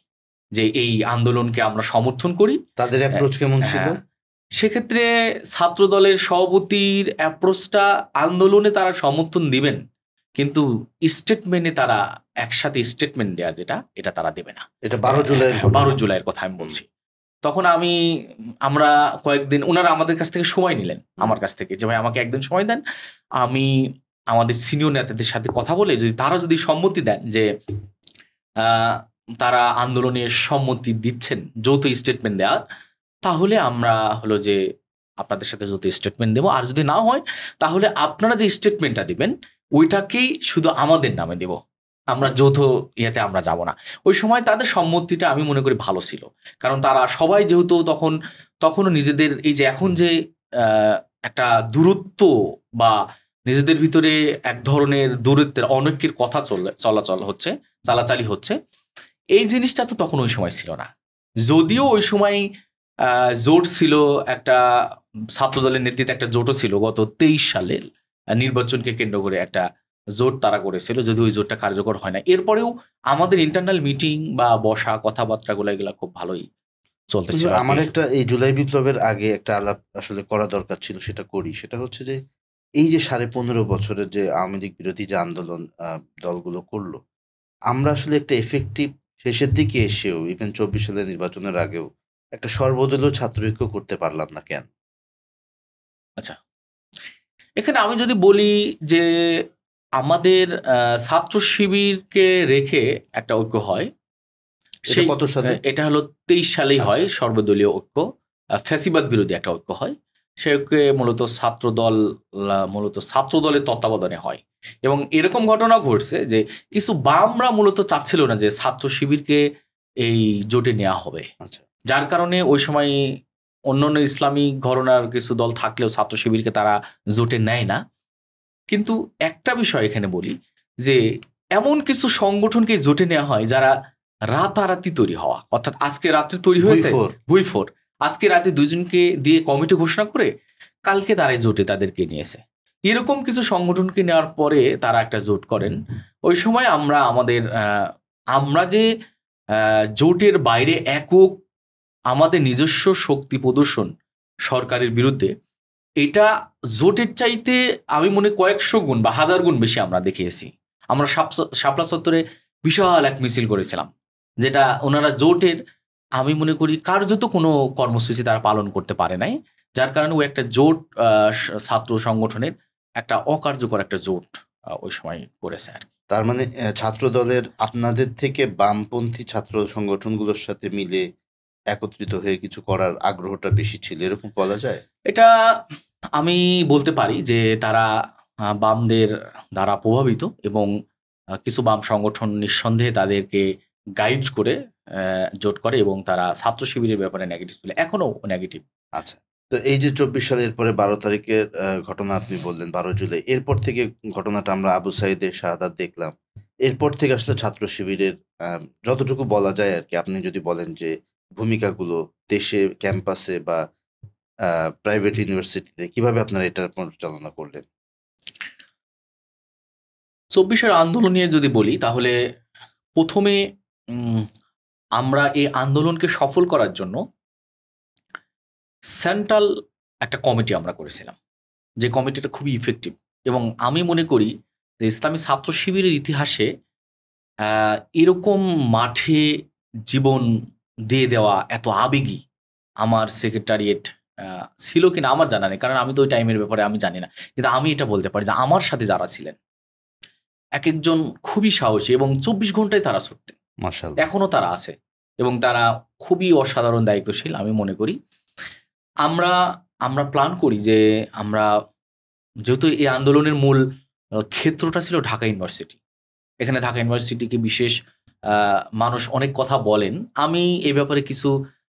যে এই আন্দোলনকে আমরা সমর্থন করি। তাদের অ্যাপ্রোচ কেমন ছিল? সেক্ষেত্রে ছাত্র দলের সভাপতির অ্যাপ্রোচটা, আন্দোলনে তারা সমর্থন দিবেন, কিন্তু স্টেটমেন্টে তারা একসাথে স্টেটমেন্ট দেয়া যেটা, এটা তারা দেবে না। এটা 12 জুলাইয়ের কথা আমি বলছি। তখন আমরা কয়েকদিন, ওনারা আমাদের কাছ থেকে সময় নিলেন, আমার কাছ থেকে, যে ভাই আমাকে একদিন সময় দেন, আমি আমাদের সিনিয়র নেতাদের সাথে কথা বলে তারা যদি সম্মতি দেন যে তারা আন্দোলনের সম্মতি দিচ্ছেন যৌথ স্টেটমেন্ট দেওয়ার, তাহলে আমরা হলো যে আপনাদের সাথে যৌথ স্টেটমেন্ট দেবো। আর যদি না হয় তাহলে আপনারা যে স্টেটমেন্টটা দিবেন ওইটাকেই শুধু আমাদের নামে দেব, আমরা যৌথ ইয়েতে আমরা যাব না। ওই সময় তাদের সম্মতিটা আমি মনে করি ভালো ছিল, কারণ তারা সবাই যেহেতু তখনও নিজেদের এই যে এখন যে একটা দূরত্ব বা নিজেদের ভিতরে এক ধরনের দূরত্বের অনৈক্যের কথা চালাচালি হচ্ছে, এই জিনিসটা তো তখন ওই সময় ছিল না। যদিও ওই সময় জোট ছিল, একটা ছাত্রদলের নেতৃত্বে একটা জোটও ছিল, গত 23 সালের নির্বাচনকে কেন্দ্র করে একটা জোট তারা করেছিল, যদি ওই জোটটা কার্যকর হয় না। এরপরেও আমাদের ইন্টারনাল মিটিং বা বসা কথাবার্তাগুলো এগুলো খুব ভালোই চলতেছিল। আমার একটা এই জুলাই বিপ্লবের আগে একটা আলাপ আসলে করা দরকার ছিল, সেটা করি। সেটা হচ্ছে যে এই যে 15.5 বছরের যে আওয়ামী লীগ বিরোধী যে আন্দোলন দলগুলো করলো, আমরা আসলে একটা এফেক্টিভ শেষের দিকে এসেও ইভেন 24 সালের নির্বাচনের আগেও একটা সর্বদলীয় ছাত্রঐক্য করতে পারলাম না কেন? আচ্ছা, এখানে আমি যদি বলি যে আমাদের ছাত্র শিবিরকে রেখে একটা ঐক্য হয়, কত সালে? এটা হলো 23 সালেই হয় সর্বদলীয় ঐক্য, ফ্যাসিবাদ বিরোধী একটা ঐক্য হয়। সে ঐক্যে মূলত ছাত্র দলের তত্ত্বাবধানে হয়। এবং এরকম ঘটনা ঘটছে যে কিছু বামরা মূলত চাচ্ছিল না যে ছাত্র শিবিরকে এই জোটে নেওয়া হবে, যার কারণে ওই সময় অন্যান্য ইসলামী ঘরানার কিছু দল থাকলেও ছাত্র শিবিরকে তারা জোটে নেয় না। কিন্তু একটা বিষয় এখানে বলি যে এমন কিছু সংগঠনকে জোটে নেওয়া হয় যারা রাতারাতি তৈরি হওয়া, অর্থাৎ আজকে রাত্রে তৈরি হয়েছে ভুইফোর, আজকে রাতে দুজনকে দিয়ে কমিটি ঘোষণা করে কালকে তারাই জোটে তাদেরকে নিয়েছে। এরকম কিছু সংগঠনকে নেওয়ার পরে তারা একটা জোট করেন। ওই সময় আমরা যে জোটের বাইরে একক আমাদের নিজস্ব শক্তি প্রদর্শন সরকারের বিরুদ্ধে, এটা জোটের চাইতে আমি মনে কয়েকশো গুণ বা হাজার গুণ বেশি আমরা দেখিয়েছি। আমরা শাপলা চত্বরে বিশাল এক মিছিল করেছিলাম, যেটা ওনারা জোটের আমি মনে করি কার্যত কোনো কর্মসূচি তারা পালন করতে পারে নাই, যার কারণে ওই একটা জোট ছাত্র সংগঠনের একটা অকার্যকর একটা জোট ওই সময় করেছে আর কি। তার মানে ছাত্র দলের আপনাদের থেকে বামপন্থী ছাত্র সংগঠনগুলোর সাথে মিলে একত্রিত হয়ে কিছু করার আগ্রহটা বেশি ছিল, এরকম বলা যায়? এটা আমি বলতে পারি যে তারা বামদের দ্বারা প্রভাবিত, এবং কিছু বাম সংগঠন নিঃসন্দেহে তাদেরকে গাইড করে জোট করে, এবং তারা ছাত্র শিবিরের ব্যাপারে নেগেটিভ ছিল, এখনো নেগেটিভ। আচ্ছা, তো এই যে 24 সালের পরে 12 তারিখের ঘটনা আপনি বললেন, 12 জুলাই, এরপর থেকে ঘটনাটা আমরা আবু সাইদের শাহাদাত দেখলাম। এরপর থেকে আসলে ছাত্র শিবিরের যতটুকু বলা যায় আর কি, আপনি যদি বলেন যে ভূমিকাগুলো দেশে, ক্যাম্পাসে বা প্রাইভেট ইউনিভার্সিটিতে কিভাবে আপনারা এটা পরিচালনা করলেন? 24-এর আন্দোলন নিয়ে যদি বলি, তাহলে প্রথমে আমরা এই আন্দোলনকে সফল করার জন্য সেন্ট্রাল একটা কমিটি আমরা করেছিলাম, যে কমিটিটা খুবই ইফেক্টিভ। এবং আমি মনে করি যে ইসলামী ছাত্র শিবিরের ইতিহাসে এরকম মাঠে জীবন দিয়ে দেওয়া এত আবেগী আমার সেক্রেটারিয়েট ছিল কিনা আমার জানা নেই, কারণ আমি তো ওই টাইমের ব্যাপারে আমি জানি না। কিন্তু আমি এটা বলতে পারি যে আমার সাথে যারা ছিলেন এক একজন খুবই সাহসী এবং 24 ঘন্টায় তারা ছুটতেন, মাশাআল্লাহ। এখনো তারা আছে এবং তারা খুবই অসাধারণ দায়িত্বশীল আমি মনে করি। আমরা আমরা প্ল্যান করি যে আমরা, যেহেতু এই আন্দোলনের মূল ক্ষেত্রটা ছিল ঢাকা ইউনিভার্সিটি, এখানে ঢাকা ইউনিভার্সিটিকে বিশেষ মানুষ অনেক কথা বলেন। আমি এই ব্যাপারে কিছু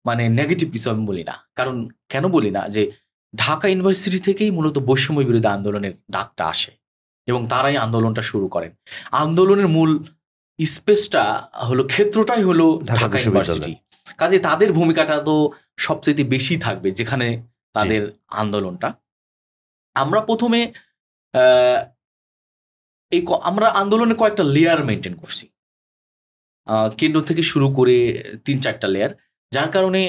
মানে নেগেটিভ কিছু আমি বলি না, কারণ কেন বলি না, যে ঢাকা ইউনিভার্সিটি থেকেই মূলত বৈষম্য বিরোধী আন্দোলনের ডাকটা আসে এবং তারাই আন্দোলনটা শুরু করেন। আন্দোলনের মূল স্পেসটা হলো, ক্ষেত্রটাই হলো ঢাকা ইউনিভার্সিটি, কাজে তাদের ভূমিকাটা তো সবচেয়ে বেশি থাকবে যেখানে তাদের আন্দোলনটা। আমরা প্রথমে আমরা আন্দোলনে কয়েকটা লেয়ার মেনটেন করছি, কেন্দ্র থেকে শুরু করে 3-4টা লেয়ার, যার কারণে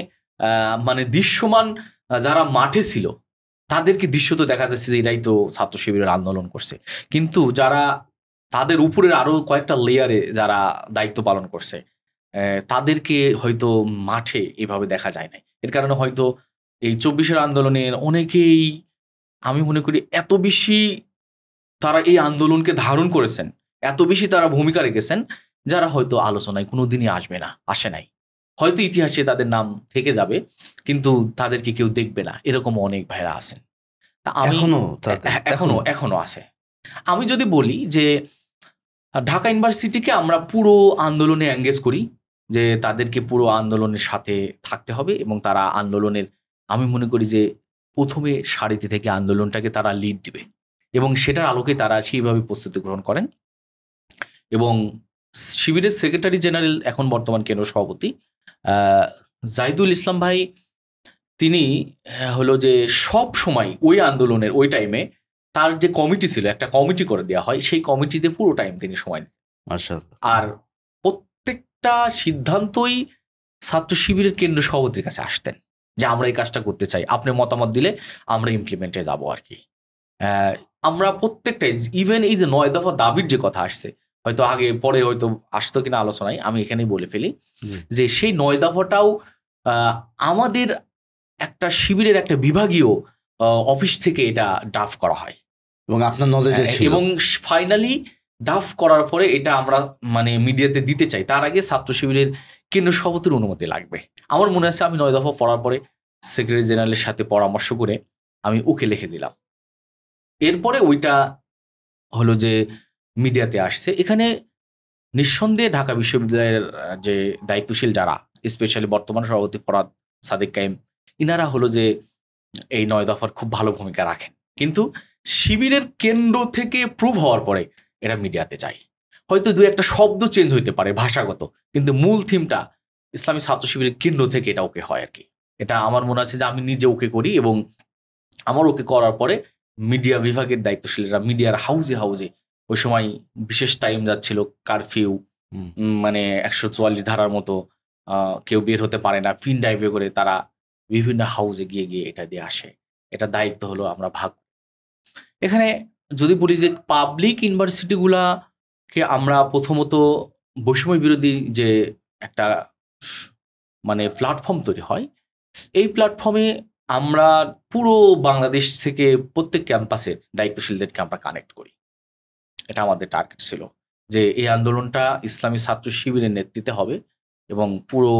মানে দৃশ্যমান যারা মাঠে ছিল তাদেরকে দৃশ্যত দেখা যাচ্ছে যে এরাই তো ছাত্র শিবিরের আন্দোলন করছে, কিন্তু যারা তাদের উপরের আরো কয়েকটা লেয়ারে যারা দায়িত্ব পালন করছে তাদেরকে হয়তো মাঠে এভাবে দেখা যায় না। এর কারণে হয়তো এই 24-এর আন্দোলনের অনেকেই আমি মনে করি এত বেশি তারা এই আন্দোলনকে ধারণ করেছেন, এত বেশি তারা ভূমিকা রেখেছেন, যারা হয়তো আলোচনায় কোনোদিনই আসে নাই। হয়তো ইতিহাসে তাদের নাম থেকে যাবে কিন্তু তাদেরকে কেউ দেখবে না, এরকম অনেক ভাইরা আছেন। এখনো আছে। আমি যদি বলি যে ঢাকা ইউনিভার্সিটিকে আমরা পুরো আন্দোলনে এঙ্গেজ করি, যে তাদেরকে পুরো আন্দোলনের সাথে থাকতে হবে এবং তারা আন্দোলনের, আমি মনে করি যে প্রথমে সারিতে থেকে আন্দোলনটাকে তারা লিড দিবে এবং সেটার আলোকে তারা সেইভাবে প্রস্তুতি গ্রহণ করেন। এবং শিবিরের সেক্রেটারি জেনারেল এখন বর্তমান কেন্দ্র সভাপতি জাহিদুল ইসলাম ভাই, তিনি হলো যে সব সময় ওই আন্দোলনের ওই টাইমে তার যে কমিটি ছিল, একটা কমিটি করে দেওয়া হয়, সেই কমিটিতে পুরো টাইম তিনি সময় দিতেন। আর প্রত্যেকটা সিদ্ধান্তই ছাত্র শিবিরের কেন্দ্র সভাপতির কাছে আসতেন যে আমরা এই কাজটা করতে চাই, আপনি মতামত দিলে আমরা ইমপ্লিমেন্টে যাবো আর কি। আমরা প্রত্যেকটাই, ইভেন এই যে 9 দফা দাবির যে কথা আসছে, হয়তো আগে পরে হয়তো আসতো কিনা আলোচনায়, আমি এখানেই বলে ফেলি যে সেই 9 দফাটাও আমাদের একটা শিবিরের একটা বিভাগীয় অফিস থেকে এটা ড্রাফট করা হয় এবং আপনার নলেজে ছিল, এবং ফাইনালি ড্রাফট করার পরে এটা আমরা মানে মিডিয়াতে দিতে চাই, তার আগে ছাত্র শিবিরের কেন্দ্র সভাপতির অনুমতি লাগবে। আমার মনে আছে আমি 9 দফা পড়ার পরে সেক্রেটারি জেনারেলের সাথে পরামর্শ করে আমি ওকে লিখে দিলাম। এরপরে ওইটা হলো যে মিডিয়াতে আসছে। এখানে নিঃসন্দেহে ঢাকা বিশ্ববিদ্যালয়ের যে দায়িত্বশীল যারা, স্পেশালি বর্তমান সভাপতি ফরাদ সাদেক কাইম, ইনারা হলো যে এই 9 দফার খুব ভালো ভূমিকা রাখেন, কিন্তু শিবিরের কেন্দ্র থেকে প্রুভ হওয়ার পরে এরা মিডিয়াতে যায়। হয়তো 2-1টা শব্দ চেঞ্জ হইতে পারে ভাষাগত, কিন্তু মূল থিমটা ইসলামী ছাত্র শিবিরের কেন্দ্র থেকে এটা ওকে হয় আর কি। এটা আমার মনে আছে যে আমি নিজে ওকে করি এবং আমার ওকে করার পরে মিডিয়া বিভাগের দায়িত্বশীলরা মিডিয়ার হাউজে ওই সময় বিশেষ টাইম যাচ্ছিল, কারফিউ, মানে 144 ধারার মতো, কেউ বের হতে পারে না, পিন ড্রাইভে করে তারা বিভিন্ন হাউজে গিয়ে এটা দিয়ে আসে। এটা দায়িত্ব হলো আমরা ভাগ। এখানে যদি বলি যে পাবলিক ইউনিভার্সিটিগুলাকে আমরা প্রথমত বৈষম্য বিরোধী যে একটা মানে প্ল্যাটফর্ম তৈরি হয়, এই প্ল্যাটফর্মে আমরা পুরো বাংলাদেশ থেকে প্রত্যেক ক্যাম্পাসের দায়িত্বশীলদেরকে আমরা কানেক্ট করি। এটা আমাদের টার্গেট ছিল যে এই আন্দোলনটা ইসলামী ছাত্র শিবিরের নেতৃত্বে হবে এবং পুরো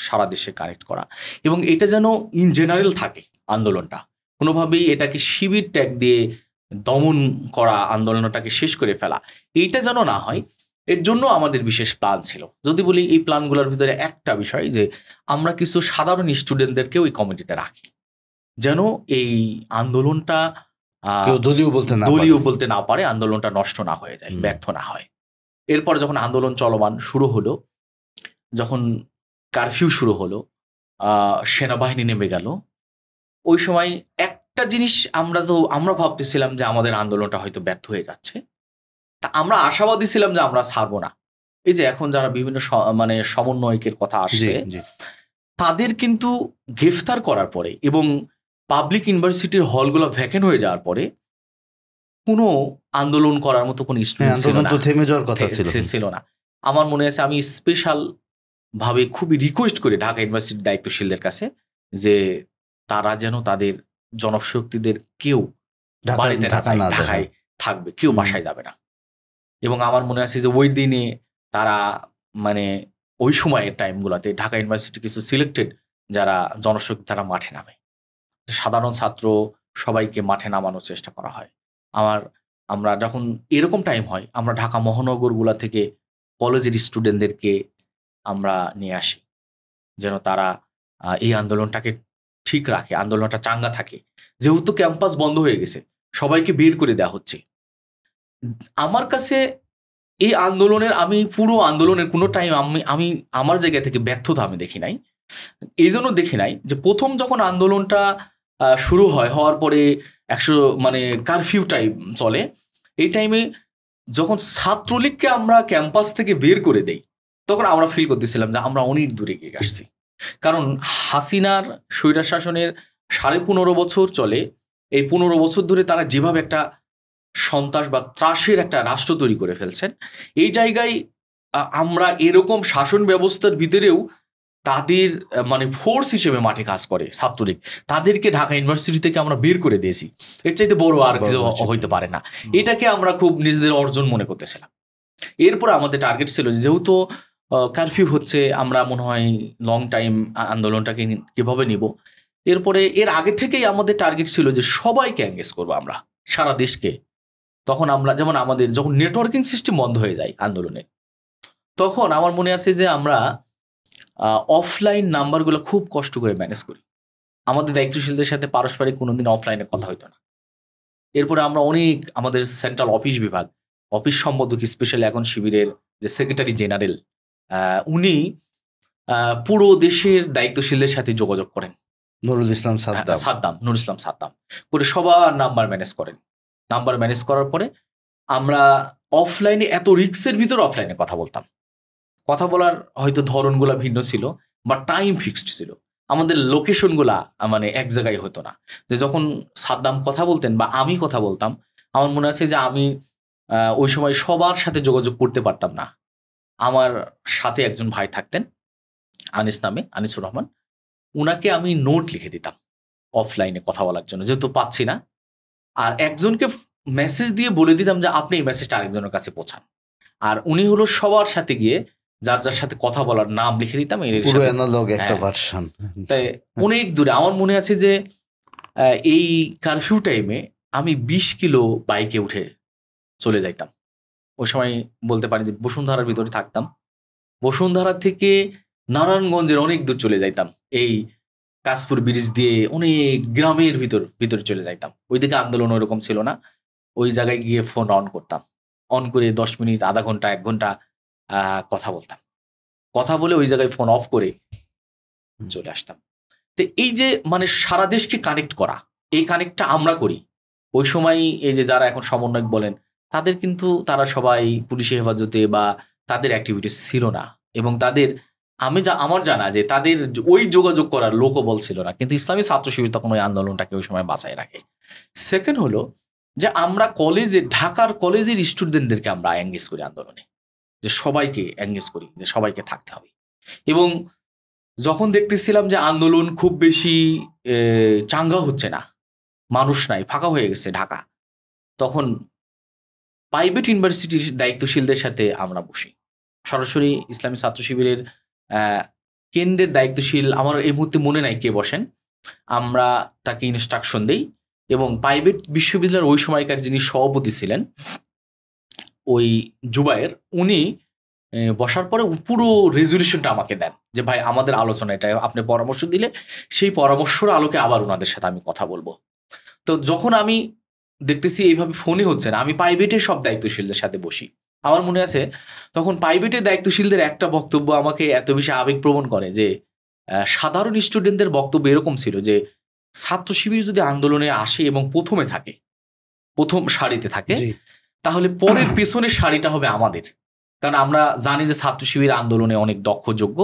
সারা দেশে কানেক্ট করা, এবং এটা যেন ইন জেনারেল থাকে আন্দোলনটা, কোনোভাবেই এটাকে শিবির ট্যাগ দিয়ে দমন করা, আন্দোলনটাকে শেষ করে ফেলা, এইটা যেন না হয়। এর জন্য আমাদের বিশেষ প্ল্যান ছিল। যদি বলি এই প্ল্যানগুলোর ভিতরে একটা বিষয় যে আমরা কিছু সাধারণ স্টুডেন্টদেরকেও এই কমিটিতে রাখি, যেন এই আন্দোলনটা দলীয় বলতে না পারে, আন্দোলনটা নষ্ট না হয়ে যায়, ব্যর্থ না হয়। এরপর যখন আন্দোলন চলমান শুরু হলো, যখন কারফিউ শুরু হলো, সেনাবাহিনী নেমে গেল, ওই সময় একটা জিনিস আমরা ভাবতেছিলাম যে আমাদের আন্দোলনটা হয়তো ব্যর্থ হয়ে যাচ্ছে, তা আমরা আশাবাদী ছিলাম যে আমরা ছাড়বো না। এই যে এখন যারা বিভিন্ন মানে সমন্বয়কের কথা আসছে, তাদের কিন্তু গ্রেফতার করার পরে এবং পাবলিক ইউনিভার্সিটির হলগুলো ভ্যাকেন্ট হয়ে যাওয়ার পরে কোনো আন্দোলন করার মতো কোনো স্টুডেন্ট ছিল আন্দোলন না, তো থেমে যাওয়ার কথা ছিল না। আমার মনে আছে আমি স্পেশাল ভাবে খুবই রিকোয়েস্ট করি ঢাকা ইউনিভার্সিটির দায়িত্বশীলদের কাছে যে তারা যেন তাদের জনশক্তিদের কেউ বাড়িতে না যায়, ঢাকায় থাকবে, কেউ বাসায় যাবে না। এবং আমার মনে আছে যে ওই দিনে তারা মানে ওই সময়ের টাইমগুলোতে ঢাকা ইউনিভার্সিটি কিছু সিলেক্টেড যারা জনশক্তি তারা মাঠে নামে, সাধারণ ছাত্র সবাইকে মাঠে নামানোর চেষ্টা করা হয়। আমরা যখন এরকম টাইম হয় আমরা ঢাকা মহানগরগুলা থেকে কলেজের স্টুডেন্টদেরকে আমরা নিয়ে আসি যেন তারা এই আন্দোলনটাকে ঠিক রাখে, আন্দোলনটা চাঙ্গা থাকে। যেহেতু ক্যাম্পাস বন্ধ হয়ে গেছে, সবাইকে বের করে দেওয়া হচ্ছে। আমার কাছে এই আন্দোলনের আমি পুরো আন্দোলনের কোনো টাইম আমি আমার জায়গা থেকে ব্যর্থতা আমি দেখি নাই। এই জন্য দেখি নাই যে প্রথম যখন আন্দোলনটা শুরু হওয়ার পরে মানে কারফিউ টাইম চলে, এই টাইমে যখন ছাত্রলীগকে আমরা ক্যাম্পাস থেকে বের করে দেই তখন আমরা ফিল করতেছিলাম যে আমরা অনেক দূরে এগিয়ে আসছি। কারণ হাসিনার স্বৈরাচার শাসনের 15.5 বছর চলে, এই 15 বছর ধরে তারা যেভাবে একটা সন্ত্রাস বা ত্রাসের একটা রাষ্ট্র তৈরি করে ফেলছেন, এই জায়গায় আমরা এরকম শাসন ব্যবস্থার ভিতরেও তাদের মানে ফোর্স হিসেবে মাঠে কাজ করে ছাত্রলীগ, তাদেরকে ঢাকা ইউনিভার্সিটি থেকে আমরা বের করে দিয়েছি। এর চাইতে বড় আর কিছু হইতে পারে না। এটাকে আমরা খুব নিজেদের অর্জন মনে করতেছিলাম। এরপর আমাদের টার্গেট ছিল যেহেতু কারফিউ হচ্ছে, আমরা মনে হয় লং টাইম আন্দোলনটাকে কিভাবে নিব। এরপরে এর আগে থেকেই আমাদের টার্গেট ছিল যে সবাইকে এঙ্গেজ করবো আমরা, সারা দেশকে। তখন আমরা যেমন আমাদের যখন নেটওয়ার্কিং সিস্টেম বন্ধ হয়ে যায় আন্দোলনে, তখন আমার মনে আছে যে আমরা অফলাইন নাম্বারগুলো খুব কষ্ট করে ম্যানেজ করি। আমাদের দায়িত্বশীলদের সাথে পারস্পরিক কোনোদিন অফলাইনে কথা হইতো না। এরপরে আমরা অনেক আমাদের সেন্ট্রাল অফিস বিভাগ, অফিস সম্পাদক স্পেশালি এখন শিবিরের যে সেক্রেটারি জেনারেল, উনি পুরো দেশের দায়িত্বশীলদের সাথে যোগাযোগ করেন। নুরুল ইসলাম সাদ্দাম করে সবার নাম্বার ম্যানেজ করেন। নাম্বার ম্যানেজ করার পরে আমরা অফলাইনে এত রিস্কের ভিতর অফলাইনে কথা বলতাম। কথা বলার হয়তো ধরনগুলা ভিন্ন ছিল বা টাইম ফিক্সড ছিল, আমাদের লোকেশনগুলা মানে এক জায়গায় হতো না। যে যখন সাদ্দাম কথা বলতেন বা আমি কথা বলতাম, আমার মনে আছে যে আমি ওই সময় সবার সাথে যোগাযোগ করতে পারতাম না। আমার সাথে একজন ভাই থাকতেন আনিস নামে, আনিসুর রহমান, উনাকে আমি নোট লিখে দিতাম অফলাইনে কথা বলার জন্য, যেহেতু পাচ্ছি না। আর একজনকে মেসেজ দিয়ে বলে দিতাম যে আপনি এই মেসেজটা আরেকজনের কাছে পৌঁছান। আর উনি হলো সবার সাথে গিয়ে যার যার সাথে কথা বলার নাম লিখে দিতাম। তাই অনেক দূরে আমার মনে আছে যে এই কারফিউ টাইমে আমি 20 কিলো বাইকে উঠে চলে যাইতাম। ওই সময় বলতে পারি যে বসুন্ধরার ভিতরে থাকতাম। বসুন্ধরা থেকে নারায়ণগঞ্জের অনেক দূর চলে যাইতাম, এই কাশপুর ব্রিজ দিয়ে অনেক গ্রামের ভিতরে চলে যাইতাম। ওইদিকে আন্দোলন ওইরকম ছিল না। ওই জায়গায় গিয়ে ফোন অন করতাম, অন করে 10 মিনিট, আধা ঘন্টা, 1 ঘন্টা কথা বলতাম। কথা বলে ওই জায়গায় ফোন অফ করে চলে আসতাম। তো এই যে মানে সারা দেশকে কানেক্ট করা, এই কানেক্টটা আমরা করি। ওই সময় এই যে যারা এখন সমন্বয়ক বলেন, তাদের কিন্তু তারা সবাই পুলিশি হেফাজতে বা তাদের অ্যাক্টিভিটিস ছিল না, এবং তাদের আমার জানা যে তাদের ওই যোগাযোগ করার লোকবল ছিল না। কিন্তু ইসলামী ছাত্র শিবির তখন ওই আন্দোলনটাকে ওই সময় বাঁচায় রাখে। সেকেন্ড হলো যে আমরা ঢাকার কলেজের স্টুডেন্টদেরকে আমরা এঙ্গেজ করি আন্দোলনে, যে সবাইকে এঙ্গেজ করি, যে সবাইকে থাকতে হবে। এবং যখন দেখতেছিলাম যে আন্দোলন খুব বেশি চাঙ্গা হচ্ছে না, মানুষ নাই, ফাঁকা হয়ে গেছে ঢাকা, তখন প্রাইভেট ইউনিভার্সিটির দায়িত্বশীলদের সাথে আমরা বসি। সরাসরি ইসলামী ছাত্র শিবিরের কেন্দ্রের দায়িত্বশীল, আমার এই মুহূর্তে মনে নাই কে বসেন, আমরা তাকে ইনস্ট্রাকশন দেই। এবং প্রাইভেট বিশ্ববিদ্যালয়ের ওই সময়কার যিনি সভাপতি ছিলেন ওই জুবায়ের, উনি বসার পরে পুরো রেজলিউশনটা আমাকে দেন যে ভাই আমাদের আলোচনা এটা, আপনি পরামর্শ দিলে সেই পরামর্শের আলোকে আবার ওনাদের সাথে আমি কথা বলবো। তো যখন আমি দেখতেছি এইভাবে ফোনে হচ্ছে না, আমি প্রাইভেটের সব দায়িত্বশীলদের সাথে বসি। আমার মনে আছে তখন প্রাইভেটের দায়িত্বশীলদের একটা বক্তব্য আমাকে এত বেশি আবেগপ্রবণ করে যে সাধারণ স্টুডেন্টদের বক্তব্য এরকম ছিল যে ছাত্র শিবির যদি আন্দোলনে আসে এবং প্রথম সারিতে থাকে, তাহলে পরের পেছনের সারিটা হবে আমাদের। কারণ আমরা জানি যে ছাত্র শিবির আন্দোলনে অনেক দক্ষ, যোগ্য,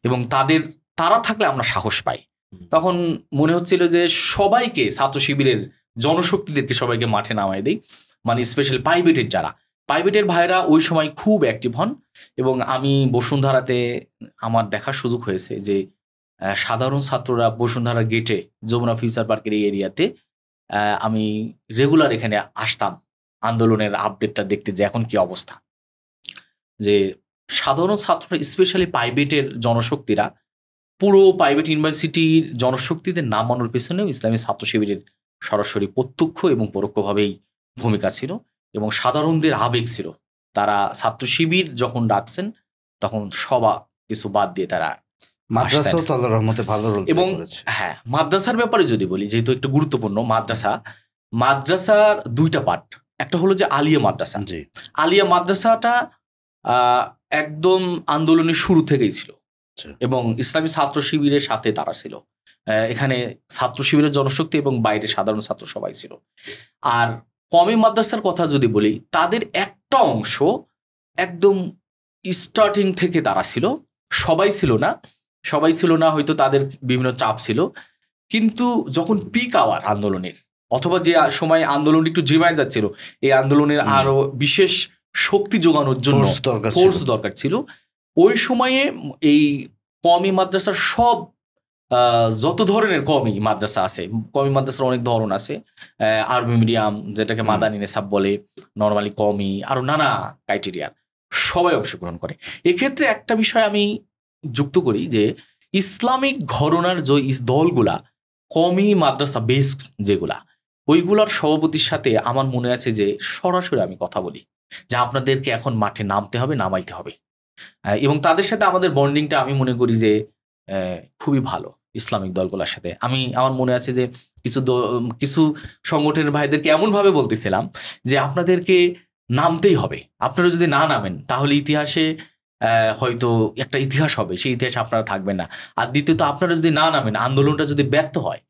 এবং তাদের তারা থাকলে আমরা সাহস পাই। তখন মনে হচ্ছিল যে সবাইকে, ছাত্র শিবিরের জনশক্তিদেরকে সবাইকে মাঠে নামাই দেই, মানে স্পেশালি প্রাইভেটের যারা প্রাইভেটের ভাইরা ওই সময় খুব অ্যাক্টিভ হন। এবং আমি বসুন্ধরাতে আমার দেখার সুযোগ হয়েছে যে সাধারণ ছাত্ররা বসুন্ধরা গেটে, যমুনা ফিউচার পার্কের এই এরিয়াতে আমি রেগুলার এখানে আসতাম আন্দোলনের আপডেটটা দেখতে, যে এখন কি অবস্থা। যে সাধারণ ছাত্ররা স্পেশালি প্রাইভেটের জনশক্তিরা, পুরো প্রাইভেট ইউনিভার্সিটির জনশক্তিদের নামানোর পেছনেও ইসলামী ছাত্র শিবিরের সরাসরি প্রত্যক্ষ এবং পরোক্ষভাবেই ভূমিকা ছিল, এবং সাধারণদের আবেগ ছিল। তারা ছাত্র শিবির যখন ডাকছেন তখন সবা কিছু বাদ দিয়ে তারা মাদ্রাসাও তো আল্লাহর রহমতে ভালো রোল এবং করেছে। হ্যাঁ, মাদ্রাসার ব্যাপারে যদি বলি, যেহেতু একটু গুরুত্বপূর্ণ, মাদ্রাসার দুইটা পার্ট। একটা হলো যে আলিয়া মাদ্রাসা। জি, আলিয়া মাদ্রাসাটা একদম আন্দোলনের শুরু থেকেই ছিল এবং ইসলামী ছাত্র শিবিরের সাথে তারা ছিল। এখানে ছাত্র শিবিরের জনশক্তি এবং বাইরে সাধারণ ছাত্র সবাই ছিল। আর কওমি মাদ্রাসার কথা যদি বলি, তাদের একটা অংশ একদম স্টার্টিং থেকে তারা ছিল, সবাই ছিল না, হয়তো তাদের বিভিন্ন চাপ ছিল। কিন্তু যখন পিক আওয়ার আন্দোলনের, অথবা যে সময় আন্দোলন একটু জিমায় যাচ্ছিল, এই আন্দোলনের আরো বিশেষ শক্তি যোগানোর জন্য ফোর্স দরকার ছিল, ওই সময়ে এই কওমি মাদ্রাসার সব যত ধরনের কওমি মাদ্রাসা আছে, কওমি মাদ্রাসার অনেক ধরন আছে, আরবি মিডিয়াম যেটাকে মাদানী নেসাব বলে, নরমালি কওমি, আরো নানা ক্রাইটেরিয়া, সবাই অংশগ্রহণ করে। এক্ষেত্রে একটা বিষয় আমি যুক্ত করি যে ইসলামিক ঘরানার যে দলগুলা কওমি মাদ্রাসা বেস যেগুলা, ওইগুলার সভাপতির সাথে আমার মনে আছে যে সরাসরি আমি কথা বলি যে আপনাদেরকে এখন মাঠে নামাইতে হবে, এবং তাদের সাথে আমাদের বন্ডিংটা আমি মনে করি যে খুবই ভালো। ইসলামিক দলগুলোর সাথে আমার মনে আছে যে কিছু সংগঠনের ভাইদেরকে এমনভাবে বলতেছিলাম যে আপনাদেরকে নামতেই হবে, আপনারা যদি না নামেন তাহলে ইতিহাসে হয়তো একটা ইতিহাস হবে, সেই ইতিহাসে আপনারা থাকবেন না। আর দ্বিতীয়ত, আপনারা যদি না নামেন, আন্দোলনটা যদি ব্যর্থ হয়,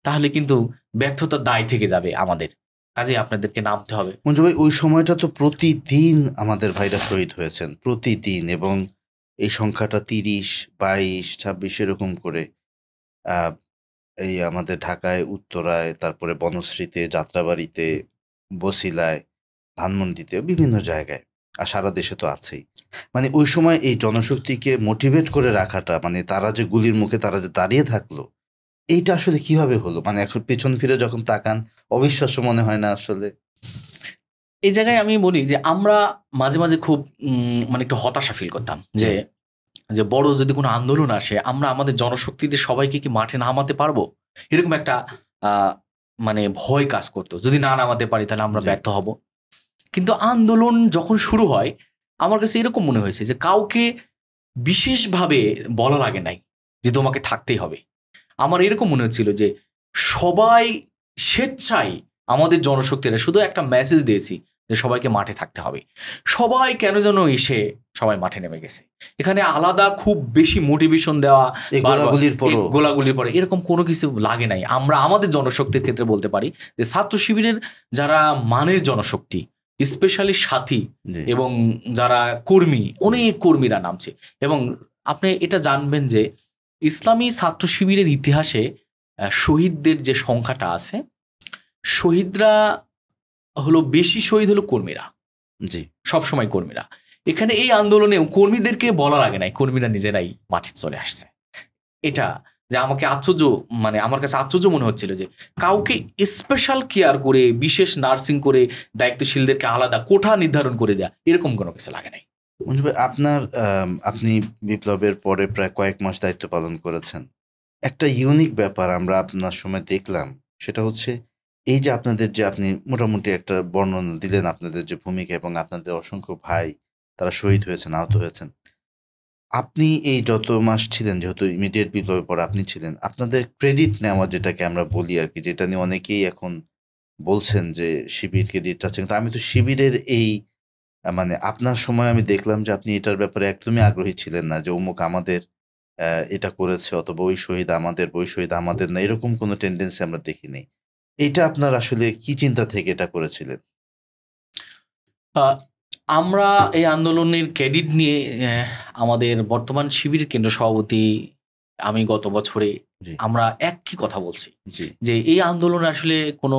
তাহলে কিন্তু ব্যর্থতার দায় থেকে যাবে আমাদের, কাজে আপনাদেরকে নামতে হবে। মঞ্জু ভাই, ওই সময়টা তো প্রতিদিন আমাদের ভাইরা শহীদ হয়েছেন, প্রতিদিন, এবং এই সংখ্যাটা 30, 22, 26 এরকম করে এই আমাদের ঢাকায়, উত্তরায়, তারপরে বনশ্রীতে, যাত্রাবাড়িতে, বছিলায়, ধানমন্ডিতে, বিভিন্ন জায়গায়, আর সারা দেশে তো আছেই। মানে ওই সময় এই জনশক্তিকে মোটিভেট করে রাখাটা, মানে তারা যে গুলির মুখে তারা যে দাঁড়িয়ে থাকলো, এইটা আসলে কিভাবে হলো? মানে এখন পেছন ফিরে যখন তাকান, অবিশ্বাস্য মনে হয় না আসলে? এই জায়গায় আমি বলি যে আমরা মাঝে মাঝে খুব মানে একটু হতাশা ফিল করতাম যে বড় যদি কোনো আন্দোলন আসে, আমরা আমাদের জনশক্তিদের সবাইকে কি মাঠে নামাতে পারবো, এরকম একটা মানে ভয় কাজ করতো। যদি না নামাতে পারি তাহলে আমরা ব্যর্থ হব। কিন্তু আন্দোলন যখন শুরু হয়, আমার কাছে এরকম মনে হয়েছে যে কাউকে বিশেষভাবে বলা লাগে নাই যে তোমাকে থাকতেই হবে। আমার এরকম মনে হচ্ছিল যে সবাই স্বেচ্ছায়, আমাদের জনশক্তিরা শুধু একটা মেসেজ দিয়েছি যে সবাইকে মাঠে থাকতে হবে, সবাই কেন যেন এসে সবাই মাঠে নেমে গেছে। এখানে আলাদা খুব বেশি মোটিভেশন দেওয়া, গোলাগুলির পরে এরকম কোনো কিছু লাগে নাই। আমরা আমাদের জনশক্তির ক্ষেত্রে বলতে পারি যে ছাত্র শিবিরের যারা মানের জনশক্তি, স্পেশালি সাথী এবং যারা কর্মী, অনেক কর্মীরা নামছে। এবং আপনি এটা জানবেন যে ইসলামী ছাত্র শিবিরের ইতিহাসে শহীদদের যে সংখ্যাটা আছে, শহীদরা হলো বেশি শহীদ হলো কর্মীরা, সবসময় কর্মীরা। এখানে এই আন্দোলনে কর্মীদেরকে বলা লাগে নাই, কর্মীরা নিজেরাই মাঠে চলে আসছে। এটা যে আমাকে মানে আমার কাছে আশ্চর্য মনে হচ্ছিল যে কাউকে স্পেশাল কেয়ার করে, বিশেষ নার্সিং করে, দায়িত্বশীলদেরকে আলাদা কোঠা নির্ধারণ করে দেয়া, এরকম কোনো কিছু লাগে নাই। আপনি বিপ্লবের পরে প্রায় কয়েক মাস দায়িত্ব পালন করেছেন। একটা ইউনিক ব্যাপার আমরা আপনার সময় দেখলাম, সেটা হচ্ছে এই যে আপনাদের যে আপনি মোটামুটি একটা বর্ণনা দিলেন আপনাদের যে ভূমিকা, এবং আপনাদের অসংখ্য ভাই তারা শহীদ হয়েছেন, আহত হয়েছেন। আপনি এই যত মাস ছিলেন, যেহেতু ইমিডিয়েট বিপ্লবের পর আপনি ছিলেন, আপনাদের ক্রেডিট নেওয়া যেটাকে আমরা বলি আর কি, যেটা নিয়ে অনেকেই এখন বলছেন যে শিবির ক্রেডিট চাচ্ছে, কিন্তু আমি তো শিবিরের এই মানে আপনার সময় আমি দেখলাম যে আপনি এটার ব্যাপারে একদমই আগ্রহী ছিলেন না, যে অমুক আমাদের এটা করেছে, অথবা ওই শহীদ আমাদের, ওই শহীদ আমাদের না, এরকম কোনো টেন্ডেন্সি আমরা দেখিনি। এটা আপনার আসলে কি চিন্তা থেকে এটা করেছিলেন? আমরা এই আন্দোলনের ক্রেডিট নিয়ে আমাদের বর্তমান শিবির কেন্দ্র সভাপতি আমি গত বছরে জি আমরা একই কথা বলছি জি যে এই আন্দোলনে আসলে কোনো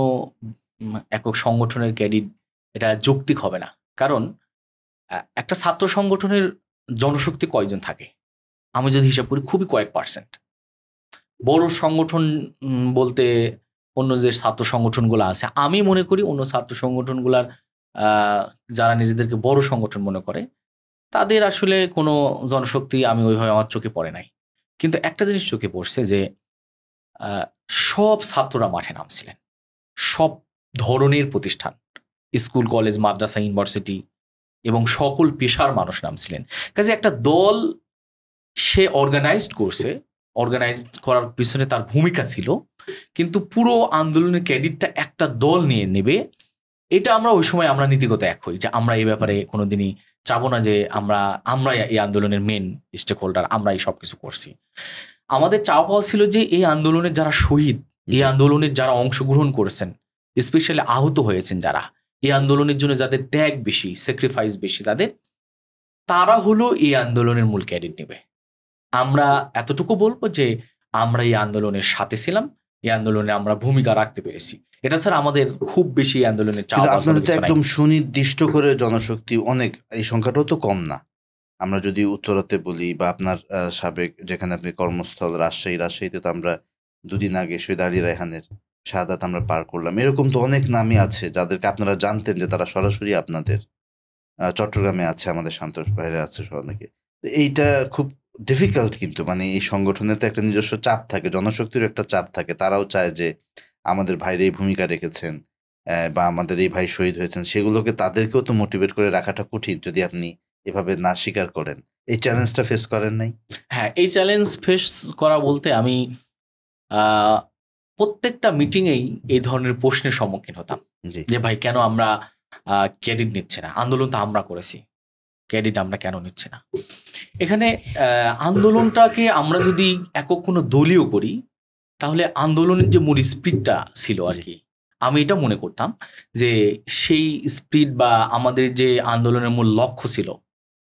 একক সংগঠনের ক্যাডিট এটা যৌক্তিক হবে না। কারণ একটা ছাত্র সংগঠনের জনশক্তি কয়জন থাকে? আমি যদি হিসাব করি খুবই কয়েক পার্সেন্ট। বড় সংগঠন বলতে অন্য যে ছাত্র সংগঠনগুলো আছে, আমি মনে করি অন্য ছাত্র সংগঠনগুলার যারা নিজেদেরকে বড় সংগঠন মনে করে তাদের আসলে কোনো জনশক্তি আমি ওইভাবে আমার চোখে পড়ে নাই। কিন্তু একটা জিনিস চোখে পড়ছে যে আহ, সব ছাত্ররা মাঠে নামছিলেন, সব ধরনের প্রতিষ্ঠান, স্কুল, কলেজ, মাদ্রাসা, ইউনিভার্সিটি এবং সকল পেশার মানুষ নামছিলেন। কাজে একটা দল সে অর্গানাইজড করছে, অর্গানাইজড করার পিছনে তার ভূমিকা ছিল, কিন্তু পুরো আন্দোলনের ক্রেডিটটা একটা দল নিয়ে নেবে, এটা আমরা ওই সময় আমরা নীতিগত এক হই যে আমরা এই ব্যাপারে কোনোদিনই চাবো না যে আমরা এই আন্দোলনের মেন স্টেক হোল্ডার, আমরা এই সব কিছু করছি। আমাদের চাওয়া পাওয়া ছিল যে এই আন্দোলনের যারা শহীদ, এই আন্দোলনের যারা অংশগ্রহণ করেছেন, স্পেশালি আহত হয়েছেন যারা, এই আন্দোলনের জন্য যাদের ত্যাগ বেশি, স্যাক্রিফাইস বেশি, তারা হলো এই আন্দোলনের মূল ক্রেডিট নেবে। আমরা এতটুকু বলবো যে আমরা এই আন্দোলনের সাথে ছিলাম, এই আন্দোলনে আমরা ভূমিকা রাখতে পেরেছি। এটা স্যার আমাদের খুব বেশি আন্দোলনের চাওয়া। আপনাদের তো একদম সুনির্দিষ্ট করে জনশক্তি অনেক, এই সংখ্যাটাও তো কম না। আমরা যদি উত্তরাতে বলি বা আপনার সাবেক যেখানে আপনি কর্মস্থল রাজশাহীতে তো আমরা দুদিন আগে শহীদ আলী রায়হানের শাহাদাত আমরা পার করলাম। এরকম তো অনেক নামই আছে যাদেরকে আপনারা জানতেন যে তারা সরাসরি আপনাদের চট্টগ্রামে আছে, আমাদের শান্তর বাইরে আছে অনেকে। এইটা খুব ডিফিকাল্ট, কিন্তু মানে এই সংগঠনের তো একটা নিজস্ব চাপ থাকে, জনশক্তির একটা চাপ থাকে। তারাও চায় যে আমাদের ভাইরে এই ভূমিকা রেখেছেন বা আমাদের এই ভাই শহীদ হয়েছেন, সেগুলোকে তাদেরকেও তো মোটিভেট করে রাখাটা কঠিন যদি আপনি এভাবে না স্বীকার করেন। এই চ্যালেঞ্জটা ফেস করেন নাই? হ্যাঁ, এই চ্যালেঞ্জ ফেস করা বলতে আমি প্রত্যেকটা মিটিংয়েই এই ধরনের প্রশ্নের সম্মুখীন হতাম যে ভাই কেন আমরা ক্রেডিট নিচ্ছে না, আন্দোলন তো আমরা করেছি, ক্রেডিট আমরা কেন নিচ্ছে না। এখানে আন্দোলনটাকে আমরা যদি একক কোনো দলীয় করি তাহলে আন্দোলনের যে মূল স্পিরিটটা ছিল আর কি, আমি এটা মনে করতাম যে সেই স্পিরিট বা আমাদের যে আন্দোলনের মূল লক্ষ্য ছিল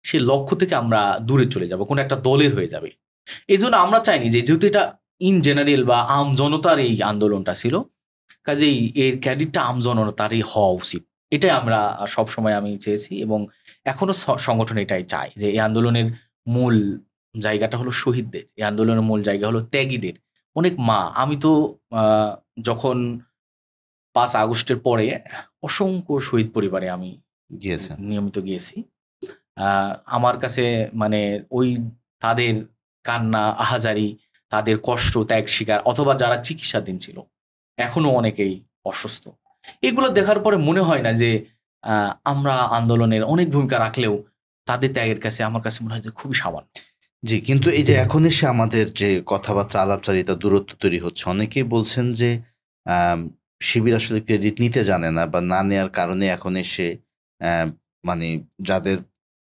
সেই লক্ষ্য থেকে আমরা দূরে চলে যাব, কোনো একটা দলের হয়ে যাবে। এই জন্য আমরা চাইনি যে, যেহেতু এটা ইন জেনারেল বা আম জনতার এই আন্দোলনটা ছিল, কাজেই এর ক্রেডিটটা আম জনতারই হওয়া উচিত। এটাই আমরা সবসময় আমি চেয়েছি এবং এখনো সংগঠন এটাই চায় যে এই আন্দোলনের মূল জায়গাটা হলো শহীদদের, এই আন্দোলনের মূল জায়গা হলো ত্যাগীদের। অনেক মা, আমি তো যখন 5 আগস্টের পরে অসংখ্য শহীদ পরিবারে আমি নিয়মিত গিয়েছি। আমার কাছে মানে ওই তাদের কান্না, আহাজারি, তাদের কষ্ট, ত্যাগ স্বীকার, অথবা যারা চিকিৎসাধীন ছিল, এখনো অনেকেই অসুস্থ, এগুলো দেখার পরে মনে হয় না যে আমরা আন্দোলনের অনেক ভূমিকা রাখলেও তাদের ত্যাগের কাছে আমার কাছে মনে হয় যে খুবই সামান্য। জি, কিন্তু এই যে এখন এসে আমাদের যে কথাবার্তা আলাপচারিতা দূরত্ব তৈরি হচ্ছে, অনেকেই বলছেন যে শিবির আসলে ক্রেডিট নিতে জানে না বা না নেওয়ার কারণে এখন এসে মানে যাদের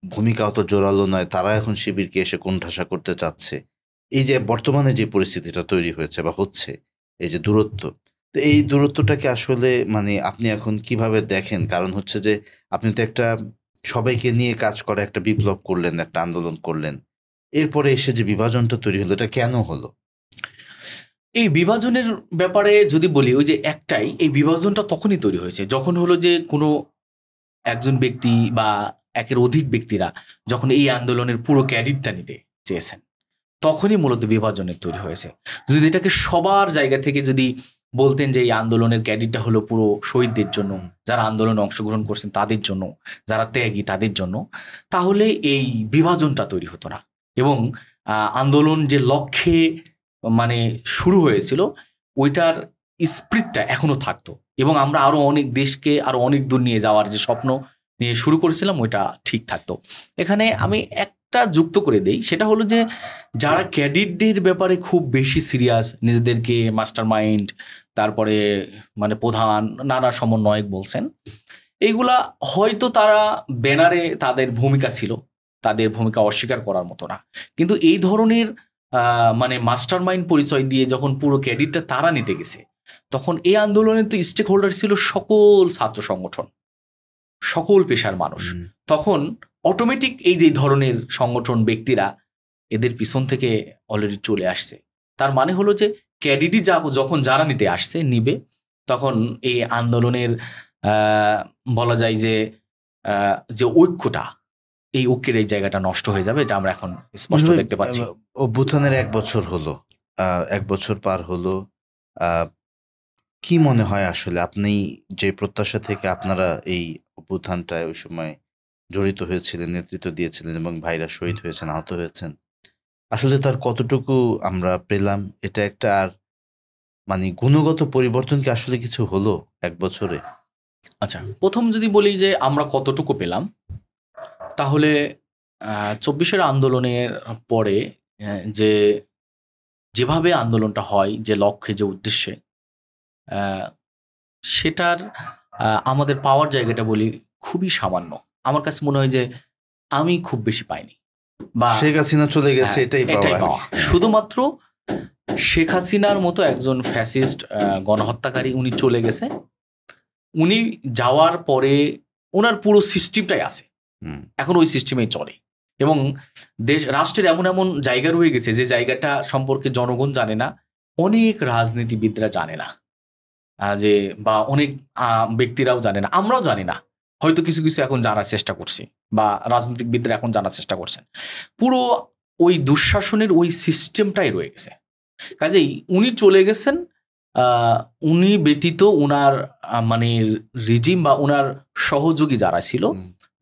ভূমিকা অত জোরালো নয় তারা এখন শিবিরকে এসে কোণঠাসা করতে চাচ্ছে। এই যে বর্তমানে যে পরিস্থিতিটা তৈরি হয়েছে বা হচ্ছে, এই যে দূরত্ব, তো এই দূরত্বটাকে আসলে মানে আপনি এখন কিভাবে দেখেন? কারণ হচ্ছে যে আপনি তো একটা সবাইকে নিয়ে কাজ করা একটা বিপ্লব করলেন, একটা আন্দোলন করলেন, এরপরে এসে যে বিভাজনটা তৈরি হলো, এটা কেন হলো? এই বিভাজনের ব্যাপারে যদি বলি, ওই যে একটাই, এই বিভাজনটা তখনই তৈরি হয়েছে যখন হলো যে কোনো একজন ব্যক্তি বা একের অধিক ব্যক্তিরা যখন এই আন্দোলনের পুরো ক্রেডিটটা নিতে চেয়েছেন, তখনই মূলত বিভাজনের তৈরি হয়েছে। যদি এটাকে সবার জায়গা থেকে যদি বলতেন যে এই আন্দোলনের ক্রেডিটটা হলো পুরো শহীদদের জন্য, যারা আন্দোলনে অংশগ্রহণ করছেন তাদের জন্য, যারা ত্যাগী তাদের জন্য, তাহলে এই বিভাজনটা তৈরি হতো না এবং আন্দোলন যে লক্ষ্যে মানে শুরু হয়েছিল ওইটার স্পিরিটটা এখনো থাকতো এবং আমরা আরো অনেক দেশকে আরো অনেক দূর নিয়ে যাওয়ার যে স্বপ্ন নিয়ে শুরু করেছিলাম ওইটা ঠিক থাকতো। এখানে আমি একটা যুক্ত করে দেই, সেটা হলো যে যারা ক্যাডেটদের ব্যাপারে খুব বেশি সিরিয়াস, নিজেদেরকে মাস্টার মাইন্ড, তারপরে মানে প্রধান, নানা সমন্বয়ক বলছেন, এইগুলা হয়তো তারা ব্যানারে তাদের ভূমিকা ছিল, তাদের ভূমিকা অস্বীকার করার মতো না, কিন্তু এই ধরনের মানে মাস্টার মাইন্ড পরিচয় দিয়ে যখন পুরো ক্রেডিটটা তারা নিতে গেছে, তখন এই আন্দোলনের তো স্টেক হোল্ডার ছিল সকল ছাত্র সংগঠন, সকল পেশার মানুষ। তখন অটোমেটিক এই যে ধরনের সংগঠন ব্যক্তিরা এদের পিছন থেকে অলরেডি চলে আসছে। তার মানে হলো যে ক্যাডেটই যখন যারা নিতে আসছে নিবে, তখন এই আন্দোলনের বলা যায় যে যে ঐক্যটা, এই ঐক্যের এই জায়গাটা নষ্ট হয়ে যাবে, এটা আমরা এখন স্পষ্ট দেখতে পাচ্ছি। অভ্যুত্থানের 1 বছর হলো, 1 বছর পার হলো। কি মনে হয় আসলে আপনি যে প্রত্যাশা থেকে আপনারা এই অভ্যুত্থানটায় ওই সময় জড়িত হয়েছিলেন, নেতৃত্ব দিয়েছিলেন এবং ভাইরা শহীদ হয়েছেন, আহত হয়েছেন, আসলে তার কতটুকু আমরা পেলাম? এটা একটা আর মানে গুণগত পরিবর্তন কি আসলে কিছু হলো 1 বছরে? আচ্ছা, প্রথম যদি বলি যে আমরা কতটুকু পেলাম, তাহলে 24-এর আন্দোলনের পরে যেভাবে আন্দোলনটা হয়, যে লক্ষ্যে, যে উদ্দেশ্যে, সেটার আমাদের পাওয়ার জায়গাটা বলি খুবই সামান্য। আমার কাছে মনে হয় যে আমি খুব বেশি পাইনি, বা শেখ হাসিনা চলে গেছে এটাই পাওয়া। শুধুমাত্র শেখ হাসিনার মতো একজন ফ্যাসিস্ট গণহত্যাকারী উনি চলে গেছে, উনি যাওয়ার পরে ওনার পুরো সিস্টেমটাই আছে, এখন ওই সিস্টেমেই চলে। এবং রাষ্ট্রের এমন এমন জায়গা রয়ে গেছে যে জায়গাটা সম্পর্কে জনগণ জানে না, অনেক রাজনীতিবিদরা জানে না, যে বা অনেক ব্যক্তিরাও জানে না, আমরাও জানি না, হয়তো কিছু কিছু এখন জানার চেষ্টা করছি, বা রাজনীতিবিদরা এখন জানার চেষ্টা করছেন। পুরো ওই দুঃশাসনের ওই সিস্টেমটাই রয়ে গেছে। কাজেই উনি চলে গেছেন, উনি ব্যতীত উনার মানে রিজিম বা উনার সহযোগী যারা ছিল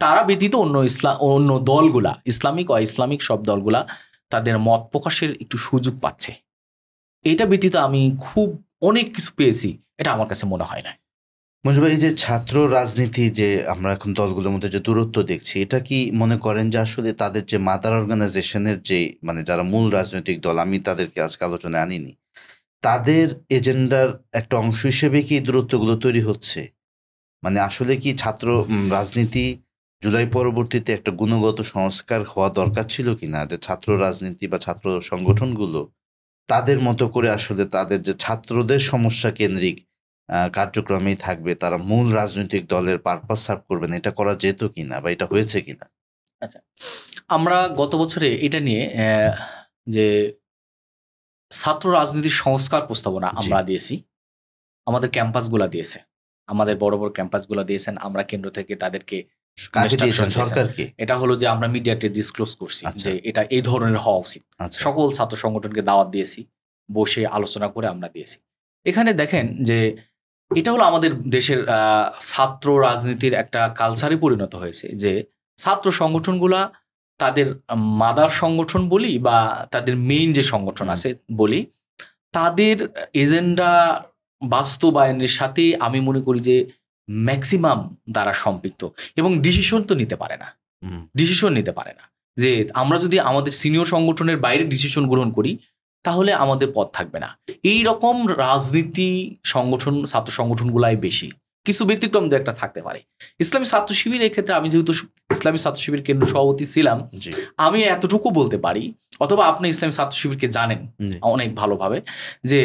তারা ব্যতীত অন্য দলগুলা, ইসলামিক অইসলামিক সব দলগুলা তাদের মত প্রকাশের একটু সুযোগ পাচ্ছে। এটা ব্যতীত আমি খুব অনেক কিছু পেয়েছি, এটা আমার কাছে মনে হয় না। মঞ্জু ভাই, এই যে ছাত্র রাজনীতি, যে আমরা এখন দলগুলোর মধ্যে যে দূরত্ব দেখছি, এটা কি মনে করেন যে আসলে তাদের যে মাদার অর্গানাইজেশনের যে মানে যারা মূল রাজনৈতিক দল, আমি তাদেরকে আজকে আলোচনায় আনিনি, তাদের এজেন্ডার একটা অংশ হিসেবে কি দূরত্বগুলো তৈরি হচ্ছে? মানে আসলে কি ছাত্র রাজনীতি জুলাই পরবর্তীতে একটা গুণগত সংস্কার হওয়া দরকার ছিল কিনা, যে ছাত্র রাজনীতি বা ছাত্র সংগঠনগুলো তাদের মতো করে আসলে তাদের যে ছাত্রদের সমস্যা কেন্দ্রিক কার্যক্রমেই থাকবে, তারা মূল রাজনৈতিক দলের পারপাস সার্ভ করবেন, এটা করা যেত কিনা বা এটা হয়েছে কিনা? আচ্ছা, আমরা গত বছরে এটা নিয়ে যে ছাত্র রাজনীতির সংস্কার প্রস্তাবনা আমরা দিয়েছি, আমাদের ক্যাম্পাসগুলা দিয়েছে, আমাদের বড় বড় ক্যাম্পাসগুলা দিয়েছেন, আমরা কেন্দ্র থেকে তাদেরকে সরকারকে, এটা হলো যে আমরা মিডিয়াতে ডিসক্লোজ করছি যে এটা এই ধরনের হওয়া উচিত। সকল ছাত্র সংগঠনকে দাওয়াত দিয়েছি, বসে আলোচনা করে আমরা দিয়েছি। এখানে দেখেন যে এটা হলো আমাদের দেশের ছাত্র রাজনীতির একটা কালচারে পরিণত হয়েছে, যে ছাত্র সংগঠনগুলা তাদের মাদার সংগঠন বলি বা তাদের মেইন যে সংগঠন আছে বলি, তাদের এজেন্ডা বাস্তবায়নের সাথে আমি মনে করি যে ম্যাক্সিমাম দ্বারা সম্পৃক্ত, এবং ডিসিশন তো নিতে পারে না, যে আমরা যদি আমাদের সিনিয়র সংগঠনের বাইরে ডিসিশন গ্রহণ করি তাহলে আমাদের পথ থাকবে না। এই রকম রাজনীতি সংগঠন, ছাত্র সংগঠনগুলাই বেশি, কিছু ব্যতিক্রম দু একটা থাকতে পারে। ইসলামী ছাত্র শিবির, এই ক্ষেত্রে আমি যেহেতু ইসলামী ছাত্র শিবির কেন্দ্র সভাপতি ছিলাম, আমি এতটুকু বলতে পারি, অথবা আপনি ইসলামী ছাত্র শিবিরকে জানেন অনেক ভালোভাবে, যে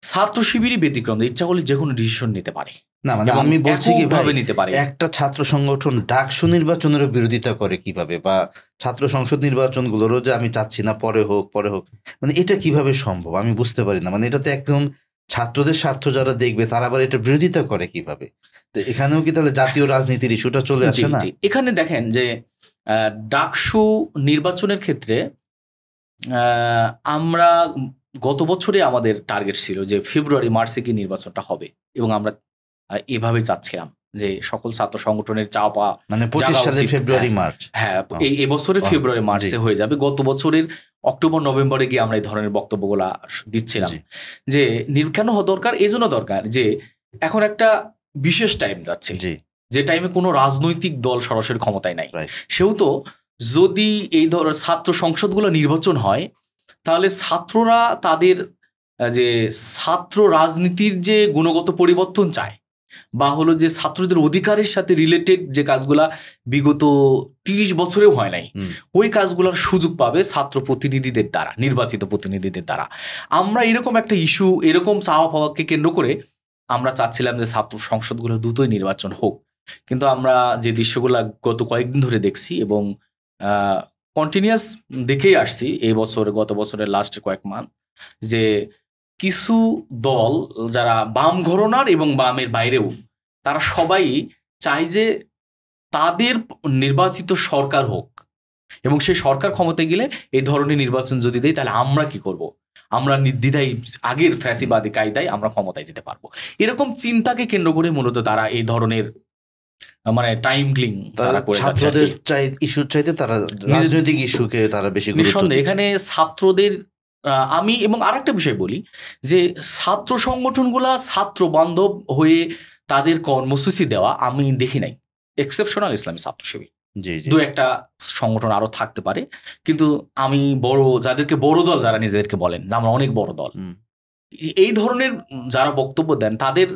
ছাত্র শিবিরই ব্যতিক্রম, ইচ্ছা করলে যে কোনো ডিসিশন নিতে পারে না। মানে আমি বলছি কিভাবে নিতে পারে, একটা ছাত্র সংগঠন ডাকসু নির্বাচনেরও বিরোধিতা করে কিভাবে, বা ছাত্র সংসদ নির্বাচনগুলোরও যে আমি চাচ্ছি না পরে হোক, মানে এটা কিভাবে সম্ভব আমি বুঝতে পারি না। মানে এটা তো একদম ছাত্রদের স্বার্থ যারা দেখবে তারা আবার এটা বিরোধিতা করে কিভাবে? এখানেও কি তাহলে জাতীয় রাজনীতির ইস্যুটা চলে আসে না? এখানে দেখেন যে ডাকসু নির্বাচনের ক্ষেত্রে আমরা গত বছরে আমাদের টার্গেট ছিল যে ফেব্রুয়ারি মার্চে কি নির্বাচনটা হবে, এবং আমরা এভাবে চাচ্ছিলাম যে সকল ছাত্র সংগঠনের চাওয়া, মানে 25 সালের ফেব্রুয়ারি মার্চ, হ্যাঁ এই বছরের ফেব্রুয়ারি মার্চে হয়ে যাবে। গত বছরের অক্টোবর নভেম্বরে গিয়ে আমরা এই ধরনের বক্তব্যগুলা দিচ্ছিলাম, যে কেন দরকার, এই জন্য দরকার যে এখন একটা বিশেষ টাইম যাচ্ছে, যে টাইমে কোনো রাজনৈতিক দল সরাসরি ক্ষমতায় নাই, সেহেতু যদি এই ধরনের ছাত্র সংসদগুলো নির্বাচন হয়, তাহলে ছাত্ররা তাদের যে ছাত্র রাজনীতির যে গুণগত পরিবর্তন চায়, বা হলো যে ছাত্রদের অধিকারের সাথে রিলেটেড যে কাজগুলা বিগত 30 বছরেও হয় নাই, ওই কাজগুলোর সুযোগ পাবে ছাত্র প্রতিনিধিদের দ্বারা, নির্বাচিত প্রতিনিধিদের দ্বারা। আমরা এরকম একটা ইস্যু, এরকম চাওয়া পাওয়াকে কেন্দ্র করে আমরা চাচ্ছিলাম যে ছাত্র সংসদগুলো দ্রুতই নির্বাচন হোক। কিন্তু আমরা যে দৃশ্যগুলা গত কয়েকদিন ধরে দেখছি, এবং কন্টিনিউয়াস দেখেই আসছি এই বছর, গত বছরের লাস্ট কয়েক মাস, যে কিছু দল যারা বাম ঘরানার এবং বামের বাইরেও, তারা সবাই চায় যে তাদের নির্বাচিত সরকার হোক, এবং সেই সরকার ক্ষমতায় গেলে এই ধরনের নির্বাচন যদি দেয় তাহলে আমরা কি করব, আমরা নির্দ্বিধায় আগের ফ্যাসিবাদী কায়দায় আমরা ক্ষমতায় যেতে পারবো। এরকম চিন্তাকে কেন্দ্র করে মূলত তারা এই ধরনের মানে টাইম ক্লিং তারা করে যাচ্ছে। ছাত্রদের ইস্যুর চাইতে তারা রাজনৈতিক ইস্যুকে তারা বেশি গুরুত্ব নিঃসন্দেহে দিচ্ছে। এখানে ছাত্রদের আমি এবং আরেকটা বিষয় বলি যে ছাত্র সংগঠনগুলা ছাত্র বান্ধব হয়ে তাদের কর্মসূচি দেওয়া আমি দেখি নাই, এক্সেপশনাল ইসলামী ছাত্র শিবির, জি জি দু একটা সংগঠন আরো থাকতে পারে, কিন্তু আমি বড় যাদেরকে বড় দল যারা নিজেদেরকে বলেন আমরা অনেক বড় দল, এই ধরনের যারা বক্তব্য দেন তাদের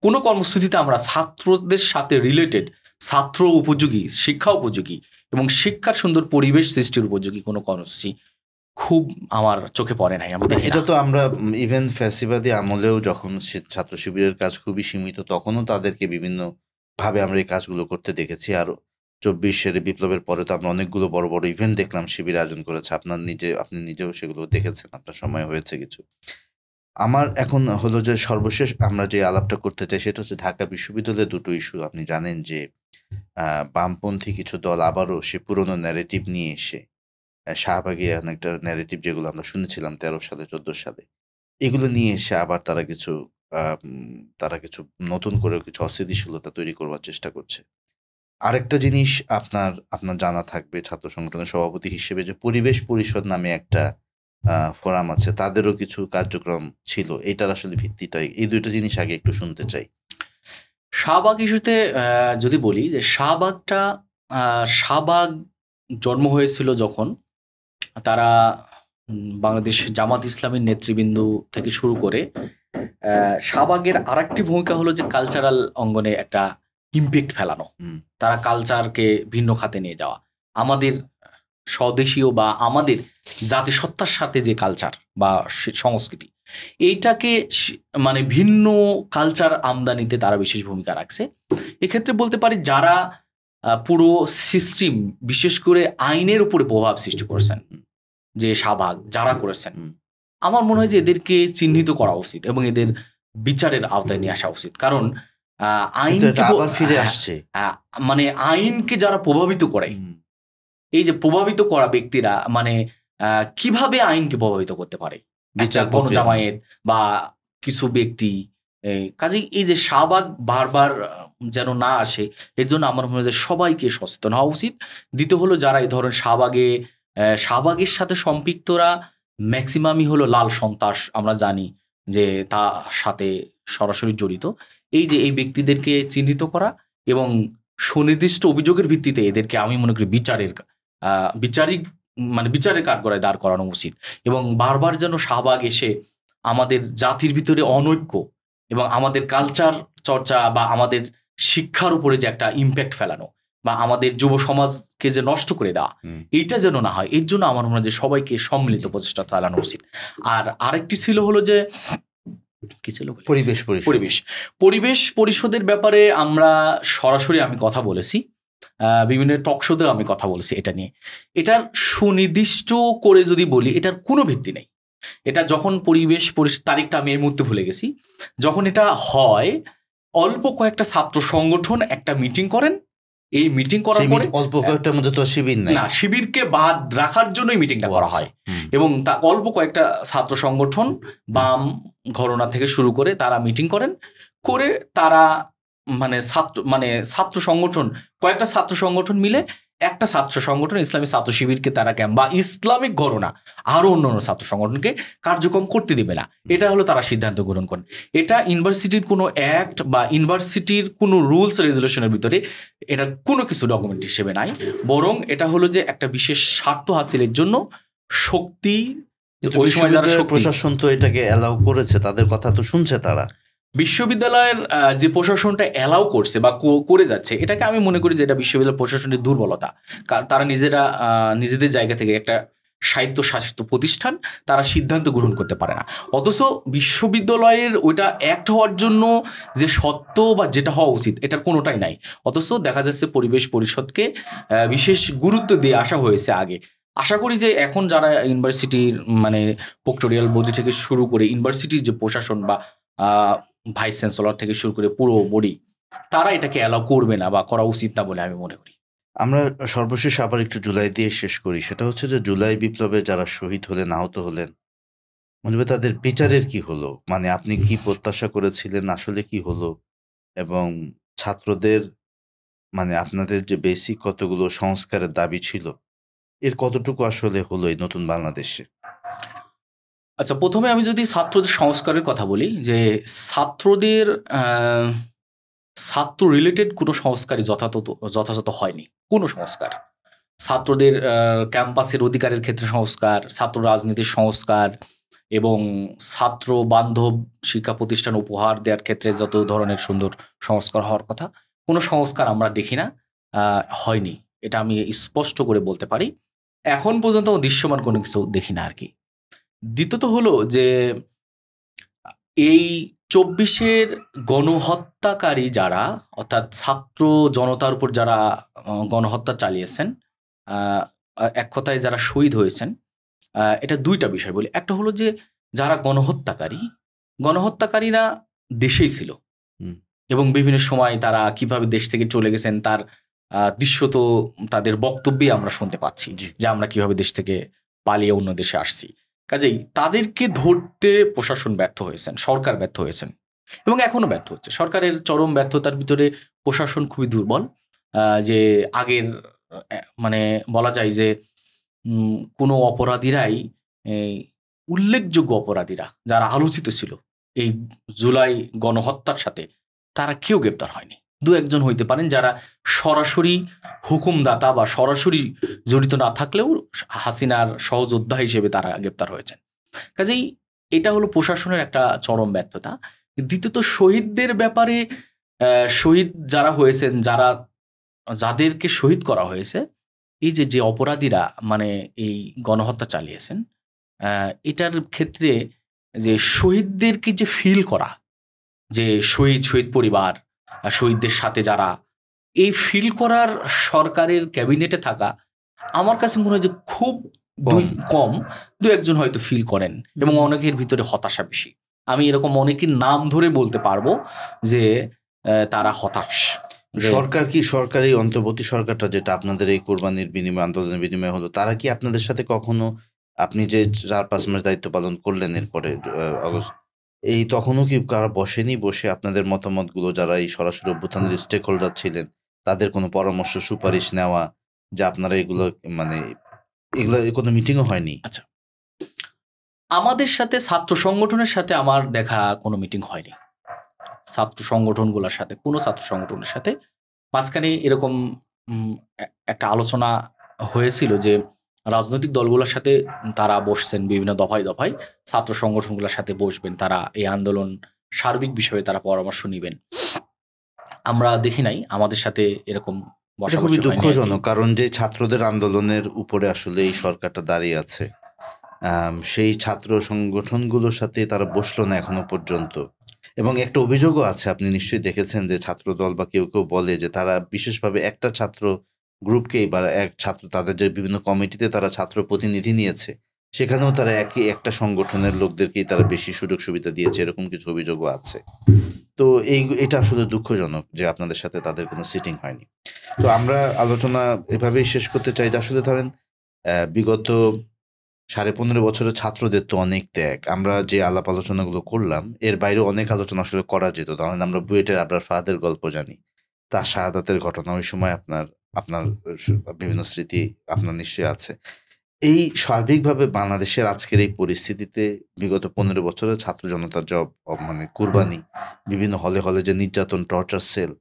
কোনো কর্মসূচিতে আমরা ছাত্রদের সাথে রিলেটেড, ছাত্র উপযোগী, শিক্ষা উপযোগী এবং শিক্ষার সুন্দর পরিবেশ সৃষ্টির উপযোগী কোনো কর্মসূচি খুব আমার চোখে পড়ে নাই। আমি দেখি এটা তো আমরা ইভেন ফ্যাসিবাদী আমলেও যখন ছাত্র শিবিরের কাজ খুবই সীমিত, তখনও তাদেরকে বিভিন্ন ভাবে আমরা এই কাজগুলো করতে দেখেছি। আর 24-এর বিপ্লবের পরে তো আমরা অনেকগুলো বড় বড় ইভেন্ট দেখলাম শিবির আয়োজন করেছে। আপনি নিজেও সেগুলো দেখেছেন, আপনার সময় হয়েছে কিছু। আমার এখন হলো যে সর্বশেষ আমরা যে আলাপটা করতে চাই সেটা হচ্ছে ঢাকা বিশ্ববিদ্যালয়ের দুটো ইস্যু। আপনি জানেন যে বামপন্থী কিছু দল আবারও সে পুরনো ন্যারেটিভ নিয়ে এসে শাহবাগী অনেকটা ন্যারেটিভ যেগুলো আমরা শুনেছিলাম 13 সালে 14 সালে, এগুলো নিয়ে এসে আবার তারা কিছু নতুন করে কিছু অস্থিতিশীলতা তৈরি করবার চেষ্টা করছে। আরেকটা জিনিস আপনার জানা থাকবে, ছাত্র সংগঠনের সভাপতি হিসেবে যে পরিবেশ পরিষদ নামে একটা ফোরাম আছে, তাদেরও কিছু কার্যক্রম ছিল। এটার আসলে ভিত্তিটাই, এই দুইটা জিনিস আগে একটু শুনতে চাই। শাহবাগ ইস্যুতে যদি বলি যে শাহবাগ জন্ম হয়েছিল যখন তারা বাংলাদেশ জামাত ইসলামীর নেতৃবৃন্দ থেকে শুরু করে, শাহবাগের আরেকটি ভূমিকা হলো যে কালচারাল অঙ্গনে একটা ইমপ্যাক্ট ফেলানো, তারা কালচারকে ভিন্ন খাতে নিয়ে যাওয়া, আমাদের স্বদেশীয় বা আমাদের জাতিসত্তার সাথে যে কালচার বা সংস্কৃতি, এইটাকে মানে ভিন্ন কালচার আমদানিতে তারা বিশেষ ভূমিকা রাখছে। এক্ষেত্রে বলতে পারি যারা পুরো সিস্টেম বিশেষ করে আইনের উপরে প্রভাব সৃষ্টি করেছেন, যে শাহবাগ যারা করেছেন, আমার মনে হয় যে এদেরকে চিহ্নিত করা উচিত এবং এদের বিচারের আওতায় নিয়ে আসা উচিত। কারণ আইনকে আবার ফিরে আসছে, মানে আইনকে যারা প্রভাবিত করে, এই যে প্রভাবিত করা ব্যক্তিরা মানে কিভাবে আইনকে প্রভাবিত করতে পারে, গণজামায়াত বা কিছু ব্যক্তি, কাজেই এই যে শাহবাগ বারবার যেন না আসে, এর জন্য আমার মনে হয় যে সবাইকে সচেতন হওয়া উচিত। দ্বিতীয় হলো যারা এই ধরনের শাহবাগের সাথে সম্পৃক্তরা ম্যাক্সিমামই হলো লাল সন্ত্রাস, আমরা জানি যে তার সাথে সরাসরি জড়িত। এই যে এই ব্যক্তিদেরকে চিহ্নিত করা এবং সুনির্দিষ্ট অভিযোগের ভিত্তিতে এদেরকে আমি মনে করি বিচারের কাঠগড়ায় দাঁড় করানো উচিত। এবং বারবার যেন শাহবাগ এসে আমাদের জাতির ভিতরে অনৈক্য এবং আমাদের কালচার চর্চা বা আমাদের শিক্ষার উপরে যে একটা ইম্প্যাক্ট ফেলানো বা আমাদের যুব সমাজকে যে নষ্ট করে দেওয়া, এইটা যেন না হয়, এর জন্য আমার মনে হয় যে সবাইকে সম্মিলিত প্রচেষ্টা চালানো উচিত। আর আরেকটি ছিল হলো যে কি ছিল, পরিবেশ পরিষদের ব্যাপারে আমরা সরাসরি আমি কথা বলেছি, বিভিন্ন টক শোতেও আমি কথা বলেছি এটা নিয়ে। এটার সুনির্দিষ্ট করে যদি বলি এটার কোনো ভিত্তি নেই। এটা যখন তারিখটা আমি এই মুহূর্তে ভুলে গেছি, যখন এটা হয় অল্প কয়েকটা ছাত্র সংগঠন একটা মিটিং করেন, এই মিটিং করার পরে অল্প কয়েকটার মধ্যে তো শিবির নাই, না শিবিরকে বাদ রাখার জন্যই মিটিংটা করা হয়। এবং তা অল্প কয়েকটা ছাত্র সংগঠন বাম ঘরানা থেকে শুরু করে তারা মিটিং করে তারা ছাত্র সংগঠন, কয়েকটা ছাত্র সংগঠন মিলে একটা ছাত্র সংগঠন ইসলামী ছাত্র শিবিরকে তারা বা ইসলামিক ঘরানা আরো অন্যান্য ছাত্র সংগঠনকে কার্যক্রম করতে দিবে না, এটা হলো তারা সিদ্ধান্ত গ্রহণ করেন। এটা ইউনিভার্সিটির কোনো অ্যাক্ট বা ইউনিভার্সিটির কোনো রুলস রেজুলেশনের ভিতরে এটা কোনো কিছু ডকুমেন্ট হিসেবে নাই, বরং এটা হলো যে একটা বিশেষ স্বার্থ হাসিলের জন্য শক্তি, ওই সময় যারা প্রশাসন তো এটাকে অ্যালাউ করেছে, তাদের কথা তো শুনছে তারা। বিশ্ববিদ্যালয়ের যে প্রশাসনটা অ্যালাউ করছে বা করে যাচ্ছে, এটাকে আমি মনে করি যে এটা বিশ্ববিদ্যালয় প্রশাসনের দুর্বলতা। তারা নিজেদের জায়গা থেকে একটা স্বায়ত্তশাসিত প্রতিষ্ঠান, তারা সিদ্ধান্ত গ্রহণ করতে পারে না। অথচ বিশ্ববিদ্যালয়ের ওইটা অ্যাক্ট হওয়ার জন্য যে সত্য বা যেটা হওয়া উচিত এটার কোনোটাই নাই। অথচ দেখা যাচ্ছে পরিবেশ পরিষদকে বিশেষ গুরুত্ব দিয়ে আসা হয়েছে আগে, আশা করি যে এখন যারা ইউনিভার্সিটির মানে প্রক্টোরিয়াল বডি থেকে শুরু করে ইউনিভার্সিটির যে প্রশাসন বা ভাইস চ্যান্সেলর থেকে শুরু করে পুরো বডি, তারা এটাকে অ্যালাউ করবে না বা করা উচিত না বলে আমি মনে করি। আমরা সর্বশেষ আবার একটু জুলাই দিয়ে শেষ করি। সেটা হচ্ছে যে জুলাই বিপ্লবে যারা শহীদ হলেন, আহত হলেন, মনে হয় তাদের বিচারের কি হলো? মানে আপনি কি প্রত্যাশা করেছিলেন, আসলে কি হলো? এবং ছাত্রদের মানে আপনাদের যে বেসিক কতগুলো সংস্কারের দাবি ছিল, এর কতটুকু আসলে হলো এই নতুন বাংলাদেশে? আচ্ছা, প্রথমে আমি যদি ছাত্রদের সংস্কারের কথা বলি, যে ছাত্রদের ছাত্র রিলেটেড কোনো সংস্কারই যথাযথ হয়নি। কোনো সংস্কার ছাত্রদের ক্যাম্পাসের অধিকারের ক্ষেত্রে সংস্কার, ছাত্র রাজনীতির সংস্কার এবং ছাত্র বান্ধব শিক্ষা প্রতিষ্ঠান উপহার দেওয়ার ক্ষেত্রে যত ধরনের সুন্দর সংস্কার হওয়ার কথা, কোনো সংস্কার আমরা দেখি না, হয়নি। এটা আমি স্পষ্ট করে বলতে পারি। এখন পর্যন্ত দৃশ্যমান কোনো কিছু দেখি না আর কি। দ্বিতীয়ত হলো যে এই ২৪-এর গণহত্যাকারী যারা, অর্থাৎ ছাত্র জনতার উপর যারা গণহত্যা চালিয়েছেন, এক কথায় যারা শহীদ হয়েছেন, এটা দুইটা বিষয় বলি। একটা হলো যে যারা গণহত্যাকারীরা দেশেই ছিল এবং বিভিন্ন সময় তারা কিভাবে দেশ থেকে চলে গেছেন তার দৃশ্য তো তাদের বক্তব্যে আমরা শুনতে পাচ্ছি, যে আমরা কিভাবে দেশ থেকে পালিয়ে অন্য দেশে আসছি। কাজেই তাদেরকে ধরতে প্রশাসন ব্যর্থ হয়েছেন, সরকার ব্যর্থ হয়েছেন এবং এখনো ব্যর্থ হচ্ছে। সরকারের চরম ব্যর্থতার ভিতরে প্রশাসন খুবই দুর্বল। যে আগের মানে বলা যায় যে কোনো অপরাধীরাই, উল্লেখযোগ্য অপরাধীরা যারা আলোচিত ছিল এই জুলাই গণহত্যার সাথে, তারা কেউ গ্রেপ্তার হয়নি। দু একজন হইতে পারেন যারা সরাসরি হুকুমদাতা বা সরাসরি জড়িত না থাকলেও হাসিনার সহযোদ্ধা হিসেবে তারা গ্রেপ্তার হয়েছেন। কাজেই এটা হলো প্রশাসনের একটা চরম ব্যর্থতা। দ্বিতীয়ত শহীদদের ব্যাপারে, শহীদ যারা হয়েছেন, যাদেরকে শহীদ করা হয়েছে, এই যে অপরাধীরা মানে এই গণহত্যা চালিয়েছেন, এটার ক্ষেত্রে যে শহীদদেরকে যে ফিল করা, যে শহীদ পরিবার, শহীদদের সাথে যারা, এই ফিল করার সরকারের ক্যাবিনেটে থাকা আমার কাছে মনে হয় যে খুব কম। দু একজন হয়তো ফিল করেন এবং অনেকের ভিতরে হতাশা বেশি। আমি এরকম অনেকের নাম ধরে বলতে পারবো যে তারা হতাশ। সরকার কি, সরকারি অন্তর্বর্তী সরকারটা যেটা আপনাদের এই কোরবানির বিনিময়, আন্দোলনের বিনিময় হলো, তারা কি আপনাদের সাথে কখনো, আপনি যে ৪-৫ মাস দায়িত্ব পালন করলেন এরপরে অগস্ট, এই তখনও কি কারা বসেনি, বসে আপনাদের মতামতগুলো, যারা এই সরাসরি অভ্যুত্থানের স্টেক হোল্ডার ছিলেন, তাদের কোনো পরামর্শ সুপারিশ নেওয়া, যে আপনারা এগুলো মানে এগুলো কোনো মিটিংও হয়নি? আচ্ছা, আমাদের সাথে ছাত্র সংগঠনের সাথে আমার দেখা কোনো মিটিং হয়নি। ছাত্র সংগঠনগুলোর সাথে, কোনো ছাত্র সংগঠনের সাথে মাঝখানে এরকম একটা আলোচনা হয়েছিল যে রাজনৈতিক দলগুলোর সাথে তারা বসছেন, বিভিন্ন দফায় দফায় ছাত্র সংগঠনগুলোর সাথে বসবেন, তারা এই আন্দোলন সার্বিক বিষয়ে তারা পরামর্শ নেবেন। আমরা দেখি নাই আমাদের সাথে এরকম। খুবই দুঃখজনক, কারণ যে ছাত্রদের আন্দোলনের উপরে আসলে এই সরকারটা দাঁড়িয়ে আছে, সেই ছাত্র সংগঠনগুলোর সাথে তারা বসলো না এখনো পর্যন্ত। এবং একটা অভিযোগও আছে, আপনি নিশ্চয়ই দেখেছেন, যে ছাত্র দল বা কেউ কেউ বলে যে তারা বিশেষভাবে একটা ছাত্র গ্রুপকেই বা এক ছাত্র, তাদের যে বিভিন্ন কমিটিতে তারা ছাত্র প্রতিনিধি নিয়েছে, সেখানেও তারা একটা সংগঠনের লোকদেরকেই তারা বেশি সুযোগ সুবিধা দিয়েছে, এরকম কিছু অভিযোগও আছে। তো এটা আসলে দুঃখজনক যে আপনাদের সাথে তাদের কোনো সিটিং হয়নি। তো আমরা আলোচনা এভাবেই শেষ করতে চাই যে আসলে ধরেন বিগত 15.5 বছরের ছাত্রদের তো অনেক ত্যাগ। আমরা যে আলাপ আলোচনাগুলো করলাম, এর বাইরেও অনেক আলোচনা আসলে করা যেত। ধরেন আমরা বুয়েটের আবরার ফাহাদের গল্প জানি, তার শাহাদাতের ঘটনা, ওই সময় আপনার বিভিন্ন স্মৃতি আপনার নিশ্চয়ই আছে। এই সার্বিকভাবে বাংলাদেশের আজকের এই পরিস্থিতিতে বিগত 15 বছরের ছাত্র জনতার মানে কুরবানি, বিভিন্ন হলে হলে যে নির্যাতন, টর্চার সেল,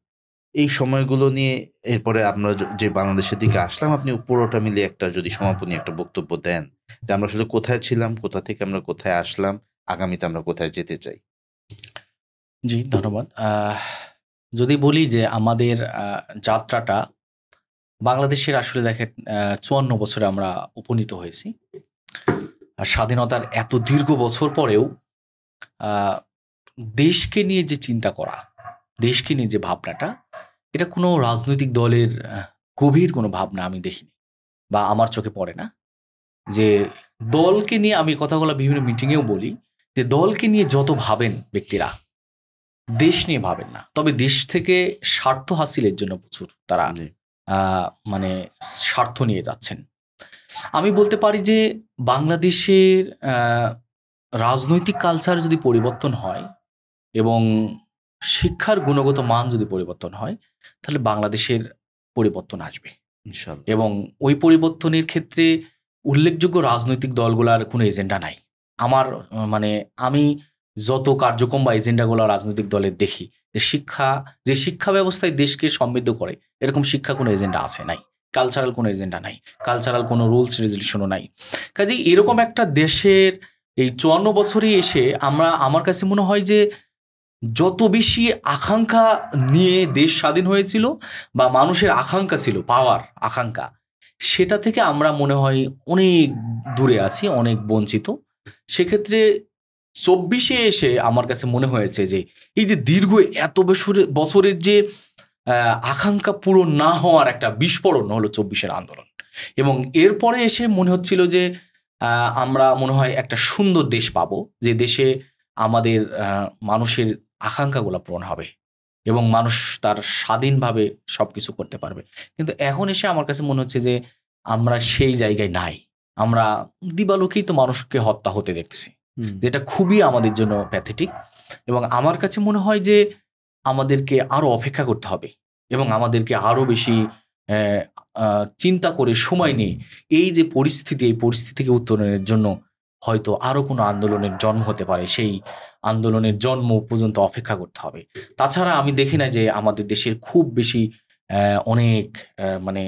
এই সময়গুলো নিয়ে এরপরে আমরা যে বাংলাদেশের দিকে আসলাম, আপনি পুরোটা মিলে একটা যদি সমাপনী একটা বক্তব্য দেন যে আমরা আসলে কোথায় ছিলাম, কোথা থেকে আমরা কোথায় আসলাম, আগামীতে আমরা কোথায় যেতে চাই। জি, ধন্যবাদ। যদি বলি যে আমাদের যাত্রাটা বাংলাদেশের আসলে দেখেন ৫৪ বছরে আমরা উপনীত হয়েছি। আর স্বাধীনতার এত দীর্ঘ বছর পরেও দেশকে নিয়ে যে চিন্তা করা, দেশকে নিয়ে যে ভাবনাটা, এটা কোনো রাজনৈতিক দলের গভীর কোনো ভাবনা আমি দেখিনি বা আমার চোখে পড়ে না। যে দলকে নিয়ে আমি কথাগুলো বিভিন্ন মিটিংয়েও বলি যে দলকে নিয়ে যত ভাবেন ব্যক্তিরা, দেশ নিয়ে ভাবেন না। তবে দেশ থেকে স্বার্থ হাসিলের জন্য প্রচুর তারা জি। মানে স্বার্থ নিয়ে যাচ্ছেন। আমি বলতে পারি যে বাংলাদেশের রাজনৈতিক কালচার যদি পরিবর্তন হয় এবং শিক্ষার গুণগত মান যদি পরিবর্তন হয়, তাহলে বাংলাদেশের পরিবর্তন আসবে। ইনশাল্লাহ। এবং ওই পরিবর্তনের ক্ষেত্রে উল্লেখযোগ্য রাজনৈতিক দলগুলোর কোনো এজেন্ডা নাই। আমার মানে আমি যত কার্যক্রম বা এজেন্ডাগুলো রাজনৈতিক দলের দেখি, যে শিক্ষা ব্যবস্থায় দেশকে সমৃদ্ধ করে, এরকম শিক্ষা কোনো এজেন্ডা আছে নাই। কালচারাল কোনো এজেন্ডা নাই, কালচারাল কোনো রুলস রেজুলেশনও নাই। কাজেই এরকম একটা দেশের এই 54 বছরে এসে আমার কাছে মনে হয় যে যত বেশি আকাঙ্ক্ষা নিয়ে দেশ স্বাধীন হয়েছিল বা মানুষের আকাঙ্ক্ষা ছিল, পাওয়ার আকাঙ্ক্ষা, সেটা থেকে আমরা মনে হয় অনেক দূরে আছি, অনেক বঞ্চিত। সেক্ষেত্রে 24-এ এসে আমার কাছে মনে হয়েছে যে এই যে দীর্ঘ এত বছরের যে আকাঙ্ক্ষা পূরণ না হওয়ার একটা বিস্ফোরণ হলো 24-এর আন্দোলন। এবং এরপরে এসে মনে হচ্ছিল যে আমরা মনে হয় একটা সুন্দর দেশ পাবো, যে দেশে আমাদের মানুষের আকাঙ্ক্ষাগুলো পূরণ হবে এবং মানুষ তার স্বাধীনভাবে সবকিছু করতে পারবে। কিন্তু এখন এসে আমার কাছে মনে হচ্ছে যে আমরা সেই জায়গায় নাই। আমরা দিবালোকেই তো মানুষকে হত্যা হতে দেখছি, যেটা খুবই আমাদের জন্য প্যাথেটিক। এবং আমার কাছে মনে হয় যে আমাদেরকে আরো অপেক্ষা করতে হবে এবং আমাদেরকে আরো বেশি চিন্তা করে সময় নিয়ে এই যে পরিস্থিতি, এই পরিস্থিতি থেকে উত্তরণের জন্য হয়তো আরো কোনো আন্দোলনের জন্ম হতে পারে। সেই আন্দোলনের জন্ম পর্যন্ত অপেক্ষা করতে হবে। তাছাড়া আমি দেখি না যে আমাদের দেশের খুব বেশি অনেক মানে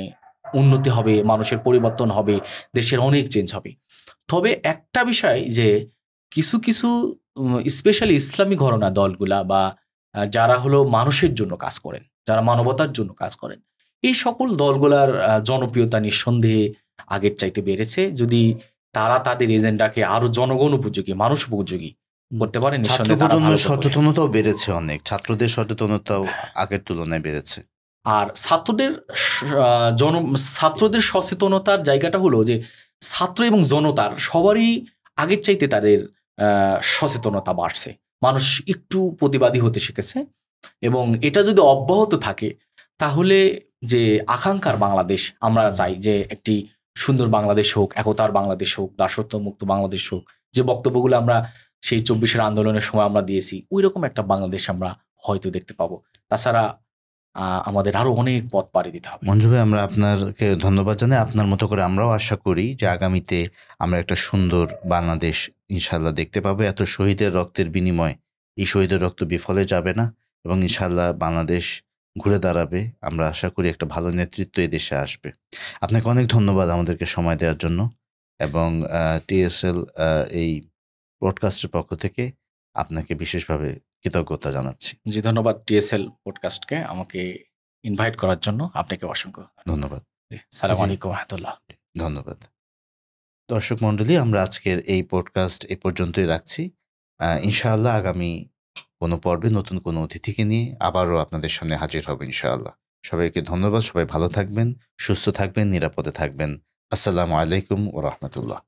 উন্নতি হবে, মানুষের পরিবর্তন হবে, দেশের অনেক চেঞ্জ হবে। তবে একটা বিষয় যে কিছু কিছু স্পেশালি ইসলামী ঘরানা দলগুলা বা যারা হলো মানুষের জন্য কাজ করেন, যারা মানবতার জন্য কাজ করেন, এই সকল দলগুলার জনপ্রিয়তা নিঃসন্দেহে আগের চাইতে বেড়েছে। যদি তারা তাদের এজেন্ডাকে আরো জনগণ উপযোগী, মানুষ উপযোগী করতে পারে, নিঃসন্দেহে তারা ভালো করবে। সচেতনতাও বেড়েছে অনেক, ছাত্রদের সচেতনতাও আগের তুলনায় বেড়েছে। আর ছাত্রদের সচেতনতার জায়গাটা হলো যে ছাত্র এবং জনতার সবারই আগের চাইতে তাদের সচেতনতা বাড়ছে, মানুষ একটু প্রতিবাদী হতে শিখেছে। এবং এটা যদি অব্যাহত থাকে তাহলে যে আকাঙ্ক্ষার বাংলাদেশ আমরা চাই, যে একটি সুন্দর বাংলাদেশ হোক, একতার বাংলাদেশ হোক, দাসত্ব মুক্ত বাংলাদেশ হোক, যে বক্তব্যগুলো আমরা সেই 24-এর আন্দোলনের সময় আমরা দিয়েছি, ওই রকম একটা বাংলাদেশ আমরা হয়তো দেখতে পাবো। তাছাড়া আমাদের আরো অনেক পথ পাড়ি দিতে হবে। মঞ্জু ভাই, আমরা আপনাকে ধন্যবাদ জানাই। আপনার মতো করে আমরাও আশা করি যে আগামীতে আমরা একটা সুন্দর বাংলাদেশ ইনশাল্লাহ দেখতে পাবো। এত শহীদের রক্তের বিনিময়ে এই শহীদের রক্ত বিফলে যাবে না এবং ইনশাল্লাহ বাংলাদেশ ঘুরে দাঁড়াবে। আমরা আশা করি একটা ভালো নেতৃত্ব এই দেশে আসবে। আপনাকে অনেক ধন্যবাদ আমাদেরকে সময় দেওয়ার জন্য এবং টিএসএল এই পডকাস্টের পক্ষ থেকে আপনাকে বিশেষভাবে কৃতজ্ঞতা জানাচ্ছি। জি, ধন্যবাদ টিএসএল পডকাস্টকে আমাকে ইনভাইট করার জন্য। আপনাকে অসংখ্য ধন্যবাদ। সালাম আলাইকুম রহমতুল্লাহ। ধন্যবাদ। দর্শক মণ্ডলী, আমরা আজকের এই পডকাস্ট এ পর্যন্তই রাখছি। ইনশাআল্লাহ আগামী কোনো পর্বে নতুন কোনো অতিথিকে নিয়ে আবারও আপনাদের সামনে হাজির হব ইনশাআল্লাহ। সবাইকে ধন্যবাদ। সবাই ভালো থাকবেন, সুস্থ থাকবেন, নিরাপদে থাকবেন। আসসালামু আলাইকুম ওয়া রাহমাতুল্লাহ।